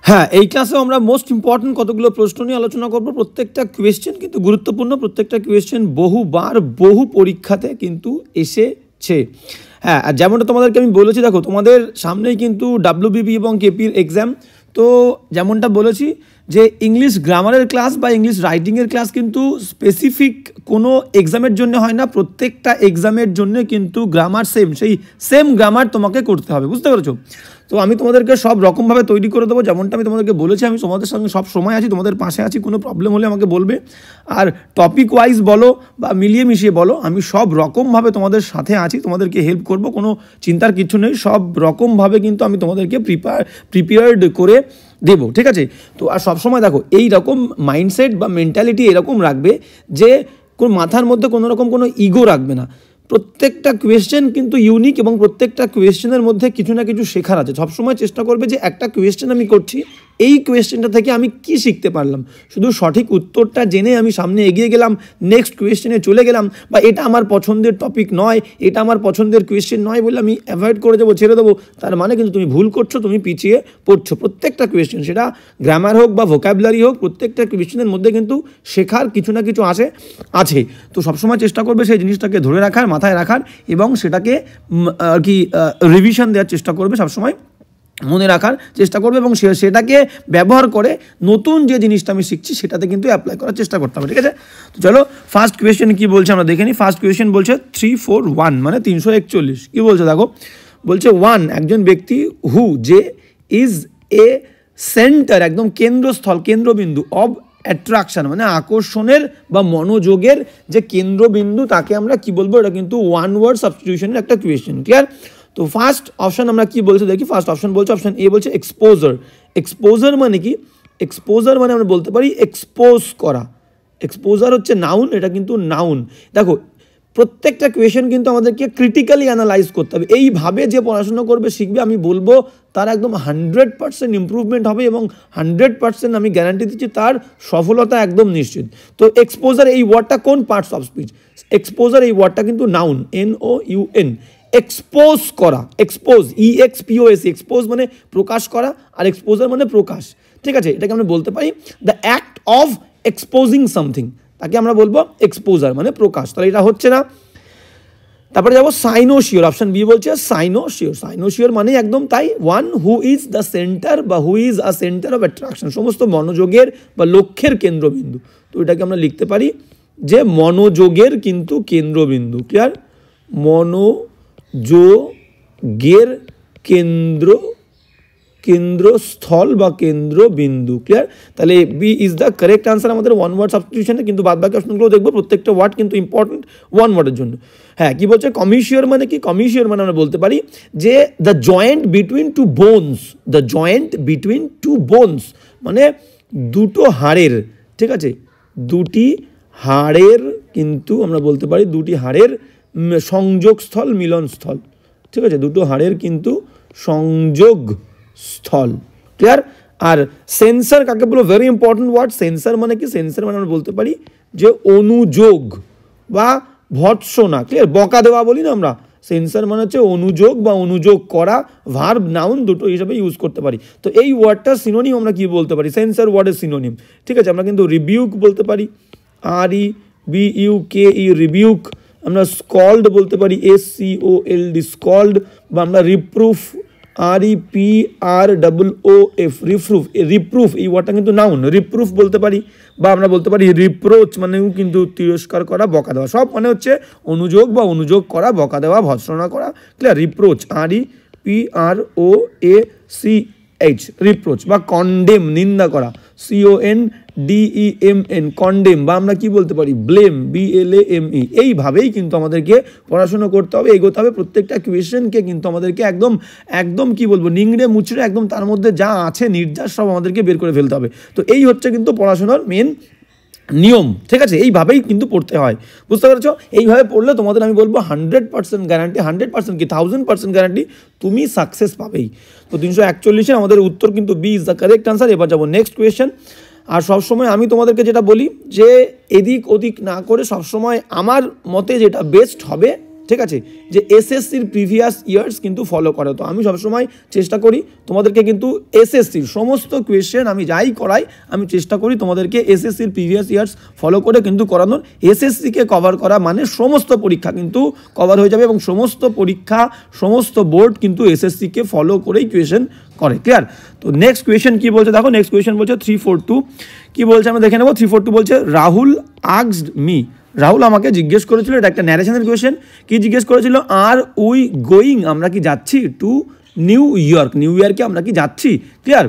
হ্যাঁ, এই ক্লাসেও আমরা মোস্ট ইম্পর্টেন্ট কতগুলো প্রশ্ন নিয়ে আলোচনা করব। প্রত্যেকটা কোয়েশ্চেন কিন্তু গুরুত্বপূর্ণ, প্রত্যেকটা কোয়েশ্চেন বহুবার বহু পরীক্ষাতে কিন্তু এসেছে। হ্যাঁ, আর যেমনটা তোমাদেরকে আমি বলেছি, দেখো তোমাদের সামনেই কিন্তু WBB এবং কেপির এক্সাম। তো যেমনটা বলেছি যে ইংলিশ গ্রামারের ক্লাস বা ইংলিশ রাইটিংয়ের ক্লাস কিন্তু স্পেসিফিক কোনো এক্সামের জন্য হয় না, প্রত্যেকটা এক্সামের জন্য কিন্তু গ্রামার সেই সেম গ্রামার তোমাকে করতে হবে, বুঝতে পেরেছো? তো আমি তোমাদেরকে সব রকমভাবে তৈরি করে দেবো, যেমনটা আমি তোমাদেরকে বলেছি আমি তোমাদের সঙ্গে সব সময় আছি, তোমাদের পাশে আছি। কোনো প্রবলেম হলে আমাকে বলবে, আর টপিক ওয়াইজ বলো বা মিলিয়ে মিশিয়ে বলো, আমি সব রকমভাবে তোমাদের সাথে আছি, তোমাদেরকে হেল্প করব, কোনো চিন্তার কিছু নেই। সব রকমভাবে কিন্তু আমি তোমাদেরকে প্রিপেয়ার্ড করে দেবো, ঠিক আছে? তো আর সবসময় দেখো এই রকম মাইন্ডসেট বা মেন্টালিটি এরকম রাখবে যে কোন মাথার মধ্যে কোনো রকম কোনো ইগো রাখবে না। প্রত্যেকটা কোয়েশ্চেন কিন্তু ইউনিক এবং প্রত্যেকটা কোয়েশ্চেনের মধ্যে কিছু না কিছু শেখার আছে। সবসময় চেষ্টা করবে যে একটা কোয়েশ্চেন আমি করছি, এই কোয়েশ্চেনটা থেকে আমি কি শিখতে পারলাম, শুধু সঠিক উত্তরটা জেনে আমি সামনে এগিয়ে গেলাম, নেক্সট কোয়েশ্চেনে চলে গেলাম, বা এটা আমার পছন্দের টপিক নয়, এটা আমার পছন্দের কোয়েশ্চেন নয় বলে আমি অ্যাভয়েড করে দেবো, ছেড়ে দেবো, তার মানে কিন্তু তুমি ভুল করছো, তুমি পিছিয়ে পড়ছো। প্রত্যেকটা কোয়েশ্চেন, সেটা গ্রামার হোক বা ভোকাবুলারি হোক, প্রত্যেকটা কোয়েশ্চেনের মধ্যে কিন্তু শেখার কিছু না কিছু আছে। তো সবসময় চেষ্টা করবে সেই জিনিসটাকে ধরে রাখার, মাথায় রাখার, এবং সেটাকে আর কি রিভিশন দেওয়ার চেষ্টা করবে, সবসময় মনে রাখার চেষ্টা করবে, এবং সেটাকে ব্যবহার করে নতুন যে জিনিসটা আমি শিখছি সেটাতে কিন্তু অ্যাপ্লাই করার চেষ্টা করতে হবে, ঠিক আছে? তো চলো ফার্স্ট কোয়েশ্চেন কি বলছে আমরা দেখে নিই। ফার্স্ট কোয়েশ্চেন বলছে 341 মানে 341। কি বলছে দেখো, বলছে 1 একজন ব্যক্তি হু যে ইজ এ সেন্টার, একদম কেন্দ্রস্থল, কেন্দ্রবিন্দু অব অ্যাট্রাকশন মানে আকর্ষণের বা মনোযোগের যে কেন্দ্রবিন্দু, তাকে আমরা কি বলবো? এটা কিন্তু ওয়ান ওয়ার্ড সাবস্টিটিউশনের একটা কোয়েশ্চেন, ক্লিয়ার? তো ফার্স্ট অপশন আমরা কি বলছে দেখি। ফার্স্ট অপশন বলছে, অপশন এ বলছে এক্সপোজার। এক্সপোজার মানে কি? এক্সপোজার মানে আমরা বলতে পারি এক্সপোজ করা। এক্সপোজার হচ্ছে নাউন, এটা কিন্তু নাউন। দেখো প্রত্যেকটা কোয়েশ্চেন কিন্তু আমাদেরকে ক্রিটিক্যালি অ্যানালাইজ করতে হবে। এইভাবে যে পড়াশোনা করবে, শিখবে, আমি বলবো তার একদম 100% ইম্প্রুভমেন্ট হবে, এবং 100% আমি গ্যারান্টি দিচ্ছি তার সফলতা একদম নিশ্চিত। তো এক্সপোজার এই ওয়ার্ডটা কোন পার্টস অফ স্পিচ? এক্সপোজার এই ওয়ার্ডটা কিন্তু নাউন, NOUN। এক্সপোজ করা, এক্সপোজ, EXPOS, এক্সপোজ মানে প্রকাশ করা, আর এক্সপোজার মানে প্রকাশ, ঠিক আছে? এটাকে আমরা বলতে পারি the act of exposing something, তাকে আমরা বলবো এক্সপোজার মানে প্রকাশ। তাহলে এটা হচ্ছে না। তারপরে যাবো সাইনোশিওর। অপশন বি বলছে সাইনোশিওর। সাইনোশিওর মানে একদম তাই, one who is the centre বা who is a centre of attraction, সমস্ত মনোযোগের বা লক্ষ্যের কেন্দ্রবিন্দু। তো এটাকে আমরা লিখতে পারি যে মনোযোগের কিন্তু কেন্দ্রবিন্দু, ক্লিয়ার? মনোযোগের কেন্দ্রস্থল বা কেন্দ্রবিন্দু, ক্লিয়ার? তাহলে B is the correct answer আমাদের ওয়ান ওয়ার্ড সাবস্টিটিউশনে। কিন্তু বাদ বাকি অপশনগুলো দেখবো, প্রত্যেকটা ওয়ার্ড কিন্তু ইম্পর্টেন্ট ওয়ান ওয়ার্ডের জন্য। হ্যাঁ, কি বলছে? কমিশিওর মানে কি? কমিশিওর মানে আমরা বলতে পারি যে the joint between two bones. The joint between two bones মানে দুটো হাড়ের, ঠিক আছে? দুটি হাড়ের কিন্তু আমরা বলতে পারি দুটি হাড়ের সংযোগস্থল, মিলনস্থল, ঠিক আছে? দুটো হাড়ের কিন্তু সংযোগস্থল, ক্লিয়ার? আর সেন্সার কাকে বলো? Very important word. সেন্সার মানে কি? সেন্সার মানে আমরা বলতে পারি যে অনুযোগ বা ভৎসনা, ক্লিয়ার? বকা দেওয়া বলি না আমরা, সেন্সার মানে হচ্ছে অনুযোগ বা অনুযোগ করা, ভার্ব নাউন দুটো হিসাবে ইউজ করতে পারি। তো এই ওয়ার্ডটা সিনোনিম আমরা কি বলতে পারি? সেন্সার ওয়ার্ডের সিনোনিম, ঠিক আছে? আমরা কিন্তু রিবিউক বলতে পারি, REBUKE, রিবিউক। আমরা স্কল্ড বলতে পারি, SCOLD, স্কল্ড। বা আমরা রিপ্রুফ, REPROOF, রিপ্রুফ। রিপ্রুফ এই ওয়ার্ডটা কিন্তু নাউন, রিপ্রুফ বলতে পারি। বা আমরা বলতে পারি রিপ্রোচ মানেও কিন্তু তিরস্কার করা, বকা দেওয়া। সব মানে হচ্ছে অনুযোগ বা অনুযোগ করা, বকা দেওয়া, ভৎসনা করা, ক্লিয়ার? Reproach, REPROACH, reproach. বা কন্ডেম, নিন্দা করা, CONDEMN, কন্ডেম। বা আমরা কি বলতে পারি? Blame, BLAME। এইভাবেই কিন্তু আমাদেরকে পড়াশোনা করতে হবে, এগোতে হবে। প্রত্যেকটা কোয়েশ্চেনকে কিন্তু আমাদেরকে একদম কি বলবো, নিংড়ে মুচড়ে একদম তার মধ্যে যা আছে নির্যাস সব আমাদেরকে বের করে ফেলতে হবে। তো এই হচ্ছে কিন্তু পড়াশোনার মেন নিয়ম, ঠিক আছে? এইভাবেই কিন্তু পড়তে হয়, বুঝতে পেরেছো? এইভাবে পড়লে তোমাদের আমি বলবো 100% গ্যারান্টি, 100% কি 1000% গ্যারান্টি, তুমি সাকসেস পাবেই। তো 341 আমাদের উত্তর কিন্তু B is the correct answer. এবার যাবো নেক্সট কোয়েশ্চেন। আর সবসময় আমি তোমাদেরকে যেটা বলি যে এদিক ওদিক না করে সবসময় আমার মতে যেটা বেস্ট হবে ঠিক আছে, যে এসএসসির প্রিভিয়াস ইয়ার্স কিন্তু ফলো করে। তো আমি সবসময় চেষ্টা করি তোমাদেরকে কিন্তু এসএসসির সমস্ত কোয়েশ্চেন আমি যাই করাই আমি চেষ্টা করি তোমাদেরকে এসএসসির প্রিভিয়াস ইয়ার্স ফলো করে কিন্তু করানোর। এসএসসিকে কভার করা মানে সমস্ত পরীক্ষা কিন্তু কভার হয়ে যাবে এবং সমস্ত পরীক্ষা সমস্ত বোর্ড কিন্তু এসএসসিকে ফলো করেই কোয়েশ্চেন করে। ক্লিয়ার? তো নেক্সট কোয়েশ্চেন কি বলছে দেখো, নেক্সট কোয়েশ্চেন বলছে 342 কি বলছে আমরা দেখে নেব। 342 বলছে রাহুল আস্কড মি, রাহুল আমাকে জিজ্ঞেস করেছিল, এটা একটা ন্যারেশনের কোয়েশ্চেন, কি জিজ্ঞেস করেছিল, আর উই গোয়িং, আমরা কি যাচ্ছি, টু নিউ ইয়র্ক, নিউ ইয়র্কে আমরা কি যাচ্ছি। ক্লিয়ার?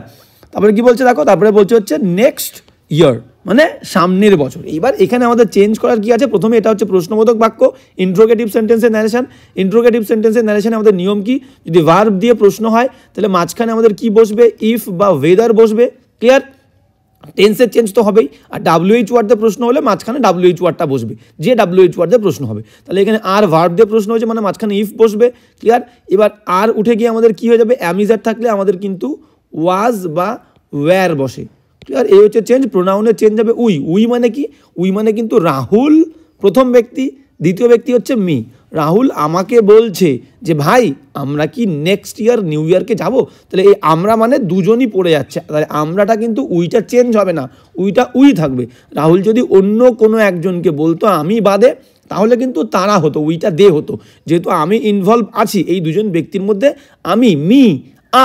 তারপরে কি বলছে দেখো, তারপরে বলছে হচ্ছে নেক্সট ইয়ার মানে সামনের বছর। এইবার এখানে আমাদের চেঞ্জ করার কি আছে, প্রথমে এটা হচ্ছে প্রশ্নবোধক বাক্য, ইন্ট্রোগেটিভ সেন্টেন্সের ন্যারেশন। ইন্ট্রোগেটিভ সেন্টেন্সের ন্যারেশনে আমাদের নিয়ম কি, যদি ভার্ব দিয়ে প্রশ্ন হয় তাহলে মাঝখানে আমাদের কি বসবে, ইফ বা ওয়েদার বসবে। ক্লিয়ার? টেন্সের চেঞ্জ তো হবেই, আর WH ওয়ার্ড দিয়ে প্রশ্ন হলে মাঝখানে WH ওয়ার্ডটা বসবে, যে WH ওয়ার্ড দিয়ে প্রশ্ন হবে। তাহলে এখানে আর ভার্ব দিয়ে প্রশ্ন হয়েছে মানে মাঝখানে ইফ বসবে। ক্লিয়ার? এবার আর উঠে গিয়ে আমাদের কি হয়ে যাবে, অ্যামিজার থাকলে আমাদের কিন্তু ওয়াজ বা ওয়্যার বসে। ক্লিয়ার? এই হচ্ছে চেঞ্জ। প্রোনাউনের চেঞ্জ হবে উই। উই মানে কি, উই মানে কিন্তু রাহুল প্রথম ব্যক্তি, দ্বিতীয় ব্যক্তি হচ্ছে মি। রাহুল আমাকে বলছে যে ভাই আমরা কি নেক্সট ইয়ার নিউ ইয়ারকে যাব, তাহলে এই আমরা মানে দুজনই পড়ে যাচ্ছে, তাহলে আমরাটা কিন্তু উইটা চেঞ্জ হবে না, উইটা উই থাকবে। রাহুল যদি অন্য কোনো একজনকে বলতো আমি বাদে তাহলে কিন্তু তারা হতো, উইটা দে হতো। যেহেতু আমি ইনভলভ আছি এই দুজন ব্যক্তির মধ্যে, আমি মি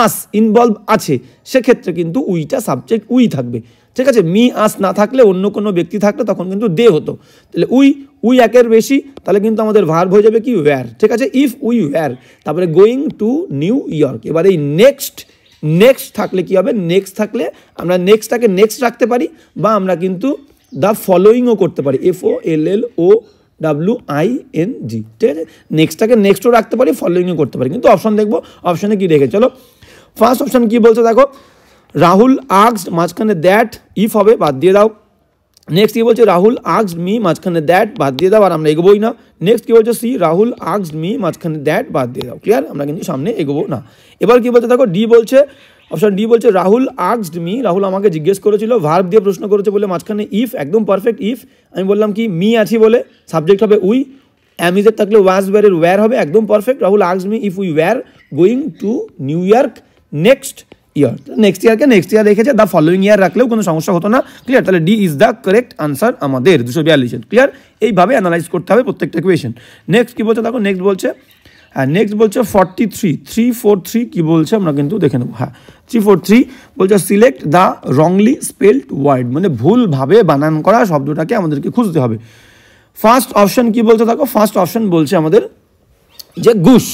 আস ইনভলভ আছে, সেক্ষেত্রে কিন্তু উইটা সাবজেক্ট উই থাকবে। ঠিক আছে? মি আস না থাকলে অন্য কোনো ব্যক্তি থাকলে তখন কিন্তু দে হতো। তাহলে উই একের বেশি, তাহলে কিন্তু আমাদের ভার্ব হয়ে যাবে কি ওয়্যার। ঠিক আছে? ইফ উই ওয়্যার, তারপরে গোয়িং টু নিউ ইয়র্ক। এবার এই নেক্সট থাকলে কি হবে, নেক্সট থাকলে আমরা নেক্সটটাকে নেক্সট রাখতে পারি, বা আমরা কিন্তু দ্য ফলোয়িংও করতে পারি, FOLLOWING। ঠিক আছে? নেক্সটটাকে নেক্সটও রাখতে পারি, ফলোয়িংও করতে পারি, কিন্তু অপশন দেখবো অপশনে কি রেখে। চলো ফার্স্ট অপশন কি বলছে দেখো, রাহুল আস্কড মাঝখানে দ্যাট, ইফ হবে বাদ দিয়ে দাও। নেক্সট কি বলছে, রাহুল আস্কড মি মাঝখানে দ্যাট বাদ দিয়ে দাও, আর আমরা এগোবোই না। নেক্সট কি বলছে, সি রাহুল আস্কড মি মাঝখানে দ্যাট বাদ দিয়ে দাও। ক্লিয়ার? আমরা কিন্তু সামনে এগোবো না। এবার কি বলছে দেখো, ডি বলছে, অপশন ডি বলছে রাহুল আস্কড মি, রাহুল আমাকে জিজ্ঞেস করেছিল, ভার্ব দিয়ে প্রশ্ন করেছে বলে মাঝখানে ইফ, একদম পারফেক্ট ইফ। আমি বললাম কি মি আছি বলে সাবজেক্ট হবে উই, অ্যামিজার থাকলে ওয়াজ ওয়্যারের ওয়্যার হবে, একদম perfect. Rahul asked me if we were going to New York next year. Next ইয়ারকে নেক্সট ইয়ার রেখেছে, দ্য ফলোয়িং ইয়ার রাখলেও কোনো সমস্যা হতো না। ক্লিয়ার? তাহলে D is the correct answer আমাদের 242। ক্লিয়ার? এইভাবে অ্যানালাইজ করতে হবে প্রত্যেকটা কোয়েশন। নেক্সট কি বলছে দেখো, নেক্সট বলছে, হ্যাঁ নেক্সট বলছে 343 কি বলছে আমরা কিন্তু দেখে নেবো। হ্যাঁ 343 বলছে select the wrongly spelled word, মানে ভুলভাবে বানান করা শব্দটাকে আমাদেরকে খুঁজতে হবে। ফার্স্ট অপশন কি বলছে দেখো, ফার্স্ট অপশন বলছে আমাদের যে ঘুষ,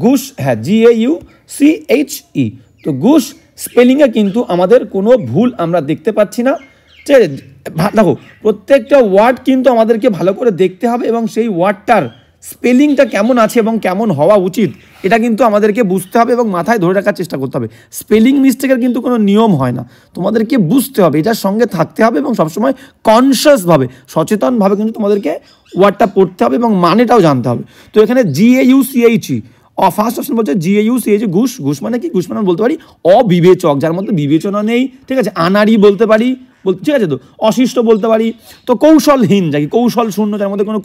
ঘুষ, হ্যাঁ GAUCHE। তো ঘুষ স্পেলিংয়ে কিন্তু আমাদের কোনো ভুল আমরা দেখতে পাচ্ছি না। ঠিক আছে? দেখো প্রত্যেকটা ওয়ার্ড কিন্তু আমাদেরকে ভালো করে দেখতে হবে এবং সেই ওয়ার্ডটার স্পেলিংটা কেমন আছে এবং কেমন হওয়া উচিত এটা কিন্তু আমাদেরকে বুঝতে হবে এবং মাথায় ধরে রাখার চেষ্টা করতে হবে। স্পেলিং মিস্টেকের কিন্তু কোনো নিয়ম হয় না, তোমাদেরকে বুঝতে হবে, এটার সঙ্গে থাকতে হবে এবং সবসময় কনসিয়াসভাবে সচেতনভাবে কিন্তু তোমাদেরকে ওয়ার্ডটা পড়তে হবে এবং মানেটাও জানতে হবে। তো এখানে GAUCHE, ফার্স্ট অপশন বলছে GAUCHE, ঘুষ। ঘুষ মানে কি, ঘুষ মানে বলতে পারি অবিবেচক, যার মধ্যে বিবেচনা নেই। ঠিক আছে? আনাড়ি বলতে পারি, ঠিক আছে, তো অশিষ্ট বলতে পারি। তো কৌশলহীন, যাকে কৌশল শূন্য, যার মধ্যে কোনো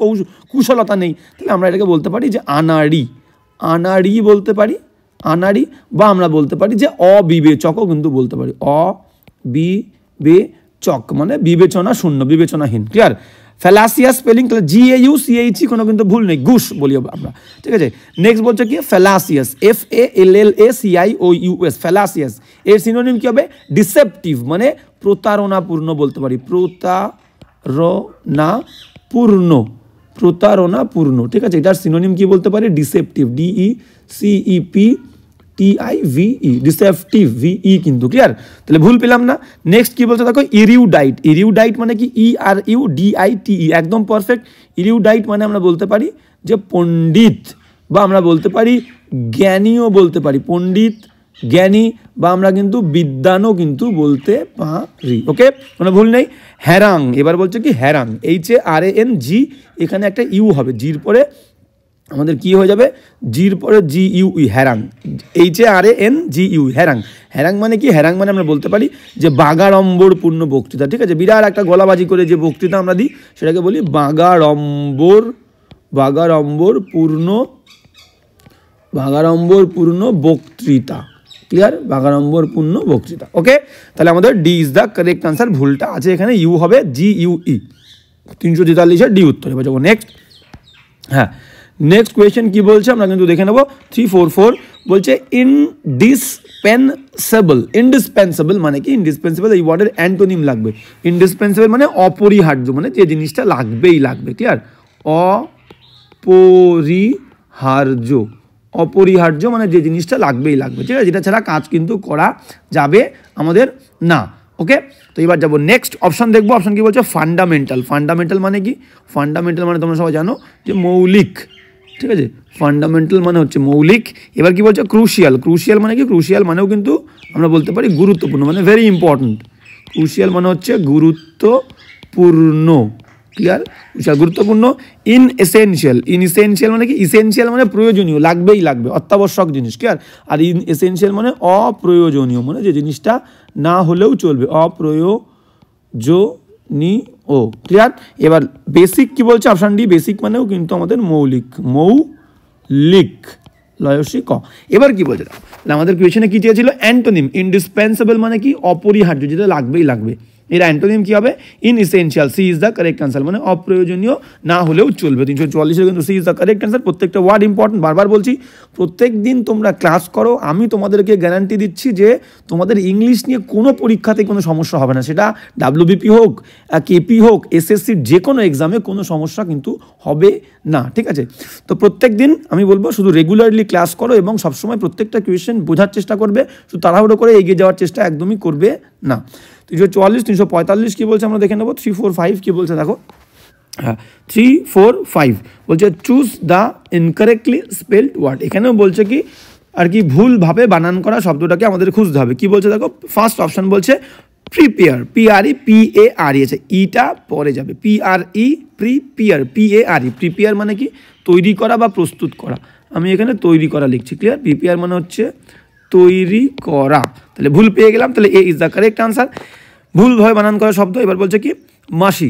কুশলতা নেই, তাহলে আমরা এটাকে বলতে পারি যে আনাড়ি বলতে পারি, আনাড়ি, বা আমরা বলতে পারি যে অবিবেচকও কিন্তু বলতে পারি, অবিবেচক মানে বিবেচনা শূন্য, বিবেচনাহীন। ক্লিয়ার? ফ্যালাসিয়াস স্পেলিং তাহলে GAUCHE, কোনো কিন্তু ভুল নেই, ঘুষ বলি আমরা। ঠিক আছে? নেক্সট বলছে কি ফ্যালাসিয়াস, FALLACIOUS, ফ্যালাসিয়াস এর সিনোনিম কি হবে, ডিসেপটিভ মানে প্রতারণাপূর্ণ বলতে পারি, প্রতারণাপূর্ণ। ঠিক আছে? এটার সিনোনিম কি বলতে পারি, ডিসেপটিভ, DECEPTIVE, ডিসেপটিভ, VE কিন্তু। ক্লিয়ার? তাহলে ভুল পেলাম না। নেক্সট কি বলছে দেখো, ইরিউডাইট মানে কি, ERUDITE, একদম পারফেক্ট। ইরিউডাইট মানে আমরা বলতে পারি যে পণ্ডিত, বা আমরা বলতে পারি জ্ঞানীও বলতে পারি, পণ্ডিত, জ্ঞানী, বা আমরা কিন্তু বিদ্বানও কিন্তু বলতে পারি। ওকে, কোনো ভুল নেই। হ্যারাং, এবার বলছে কি হ্যারাং, HARANG, এখানে একটা ইউ হবে, জির পরে আমাদের কি হয়ে যাবে, জির পরে GUE হ্যারাং, HARANGUE হ্যারাং। হ্যারাং মানে কি, হ্যারাং মানে আমরা বলতে পারি যে বাগাড়ম্বরপূর্ণ বক্তৃতা, ঠিক আছে, বিরাট একটা গলাবাজি করে যে বক্তৃতা আমরা দিই সেটাকে বলি বাগাড়ম্বরপূর্ণ বক্তৃতা। ক্লিয়ার, বাগাড়ম্বরপূর্ণ বক্তৃতা। ওকে, তাহলে আমাদের D is the correct answer, ভুলটা আছে এখানে, ইউ হবে GUE, 343-এর ডি উত্তর। এবার যাবো নেক্সট। হ্যাঁ, নেক্সট কোয়েশ্চেন কি বলছে আমরা কিন্তু দেখে নেব। 344 বলছে ইন্ডিসপেন্সেবল মানে কি, ইন্ডিসপেন্সেবল এই ওয়ার্ডের অ্যান্টোনিম লাগবে। ইন্ডিসপেন্সেবল মানে অপরিহার্য, মানে যে জিনিসটা লাগবেই লাগবে। ক্লিয়ার, অপরিহার্য মানে যে জিনিসটা লাগবেই লাগবে, ঠিক আছে, যেটা ছাড়া কাজ কিন্তু করা যাবে আমাদের না। ওকে, তো এবার যাবো নেক্সট অপশন দেখবো। অপশন কি বলছে, ফান্ডামেন্টাল মানে কি, ফান্ডামেন্টাল মানে তোমরা সবাই জানো যে মৌলিক, ঠিক আছে, ফান্ডামেন্টাল মানে হচ্ছে মৌলিক। এবার কি বলছে, ক্রুশিয়াল মানে কি, ক্রুশিয়াল মানেও কিন্তু আমরা বলতে পারি গুরুত্বপূর্ণ, মানে ভেরি ইম্পর্ট্যান্ট। ক্রুশিয়াল মানে হচ্ছে গুরুত্বপূর্ণ। ক্লিয়ার, গুরুত্বপূর্ণ। ইনএসেনশিয়াল মানে কি, ইসেনশিয়াল মানে প্রয়োজনীয়, লাগবেই লাগবে, অত্যাবশ্যক জিনিস। ক্লিয়ার, আর ইনএসেনশিয়াল মানে অপ্রয়োজনীয়, মানে যে জিনিসটা না হলেও চলবে, অপ্রয়োজনীয়। ক্লিয়ার, এবার বেসিক কি বলছে, অপশন ডি, বেসিক মানেও কিন্তু আমাদের মৌলিক, লয়সী ক। এবার কি বলছে, আমাদের কোয়েশ্চনে কি চেয়েছিল, অ্যান্টোনিম। ইন্ডিসপেন্সেবল মানে কি, অপরিহার্য, যেটা লাগবেই লাগবে। এর অ্যান্টোনিম কি হবে, inessential. C is the correct answer, মানে অপ্রয়োজনীয়, না হলেও চলবে। 344-এর কিন্তু C is the correct answer. প্রত্যেকটা ওয়ার্ড ইম্পর্টেন্ট, বারবার বলছি, প্রত্যেক দিন তোমরা ক্লাস করো, আমি তোমাদেরকে গ্যারান্টি দিচ্ছি যে তোমাদের ইংলিশ নিয়ে কোনো পরীক্ষাতে কোনো সমস্যা হবে না, সেটা WBP হোক, KP হোক, SSC যে কোনো এক্সামে কোনো সমস্যা কিন্তু হবে না, ঠিক আছে। তো প্রত্যেক দিন আমি বলবো শুধু রেগুলারলি ক্লাস করো এবং সবসময় প্রত্যেকটা কোয়েশ্চেন বোঝার চেষ্টা করবে, শুধু তাড়াহুড়ো করে এগিয়ে যাওয়ার চেষ্টা একদমই করবে না। 344, 345 কি বলছে আমরা দেখে নেবো। 345 কি বলছে দেখো, হ্যাঁ 345 বলছে choose the incorrectly spelled word. এখানেও বলছে কি আর কি, ভুলভাবে বানান করা শব্দটাকে আমাদের খুঁজতে হবে। কি বলছে দেখো, ফার্স্ট অপশন বলছে প্রিপেয়ার, PRE আছে, ইটা পরে যাবে, প্রিপেয়ার মানে কি, তৈরি করা বা প্রস্তুত করা। আমি এখানে তৈরি করা লিখছি। ক্লিয়ার, প্রিপেয়ার মানে হচ্ছে তৈরি করা, তাহলে ভুল পেয়ে গেলাম, তাহলে এ ইজ দ্য কারেক্ট আনসার, ভুলভাবে বানান করা শব্দ। এবার বলছে কি, মাসি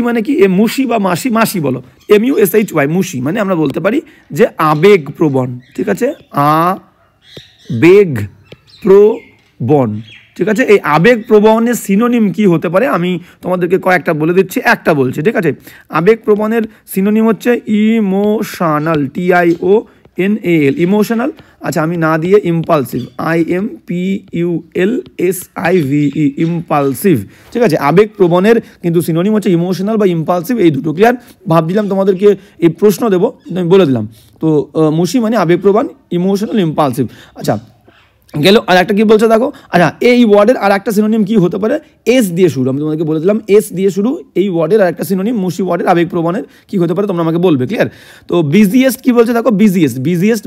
মানে কি, মুশি বা মাসি বলো, MUSHY, মুশি মানে আমরা বলতে পারি যে আবেগপ্রবণ, ঠিক আছে, আবেগপ্রবণ, ঠিক আছে। এই আবেগপ্রবণের সিনোনিম কি হতে পারে আমি তোমাদেরকে কয়েকটা বলে দিচ্ছি, একটা বলছি, ঠিক আছে। আবেগপ্রবণের সিনোনিম হচ্ছে ইমোশনাল, TIONAL, ইমোশনাল। আচ্ছা, আমি না দিয়ে ইম্পালসিভ, IMPULSIVE, ইম্পালসিভ, ঠিক আছে। আবেগপ্রবণের কিন্তু সিনোনিম হচ্ছে ইমোশনাল বা ইম্পালসিভ, এই দুটো। ক্লিয়ার, ভাবছিলাম তোমাদেরকে এই প্রশ্ন দেবো, আমি বলে দিলাম। তো মুশি মানে আবেগপ্রবণ, ইমোশনাল, ইম্পালসিভ। আচ্ছা গেল, আর একটা কি বলছে দেখো, আচ্ছা এই ওয়ার্ডের আর একটা সিনোনিম কি হতে পারে, এস দিয়ে শুরু, আমি তোমাদেরকে বলে দিলাম এস দিয়ে শুরু, এই ওয়ার্ডের আর একটা সিনোনিম মুশি ওয়ার্ডের আবেগপ্রবণের কি হতে পারে তোমরা আমাকে বলবে। ক্লিয়ার, তো বিজিয়েস্ট কি বলছে দেখো,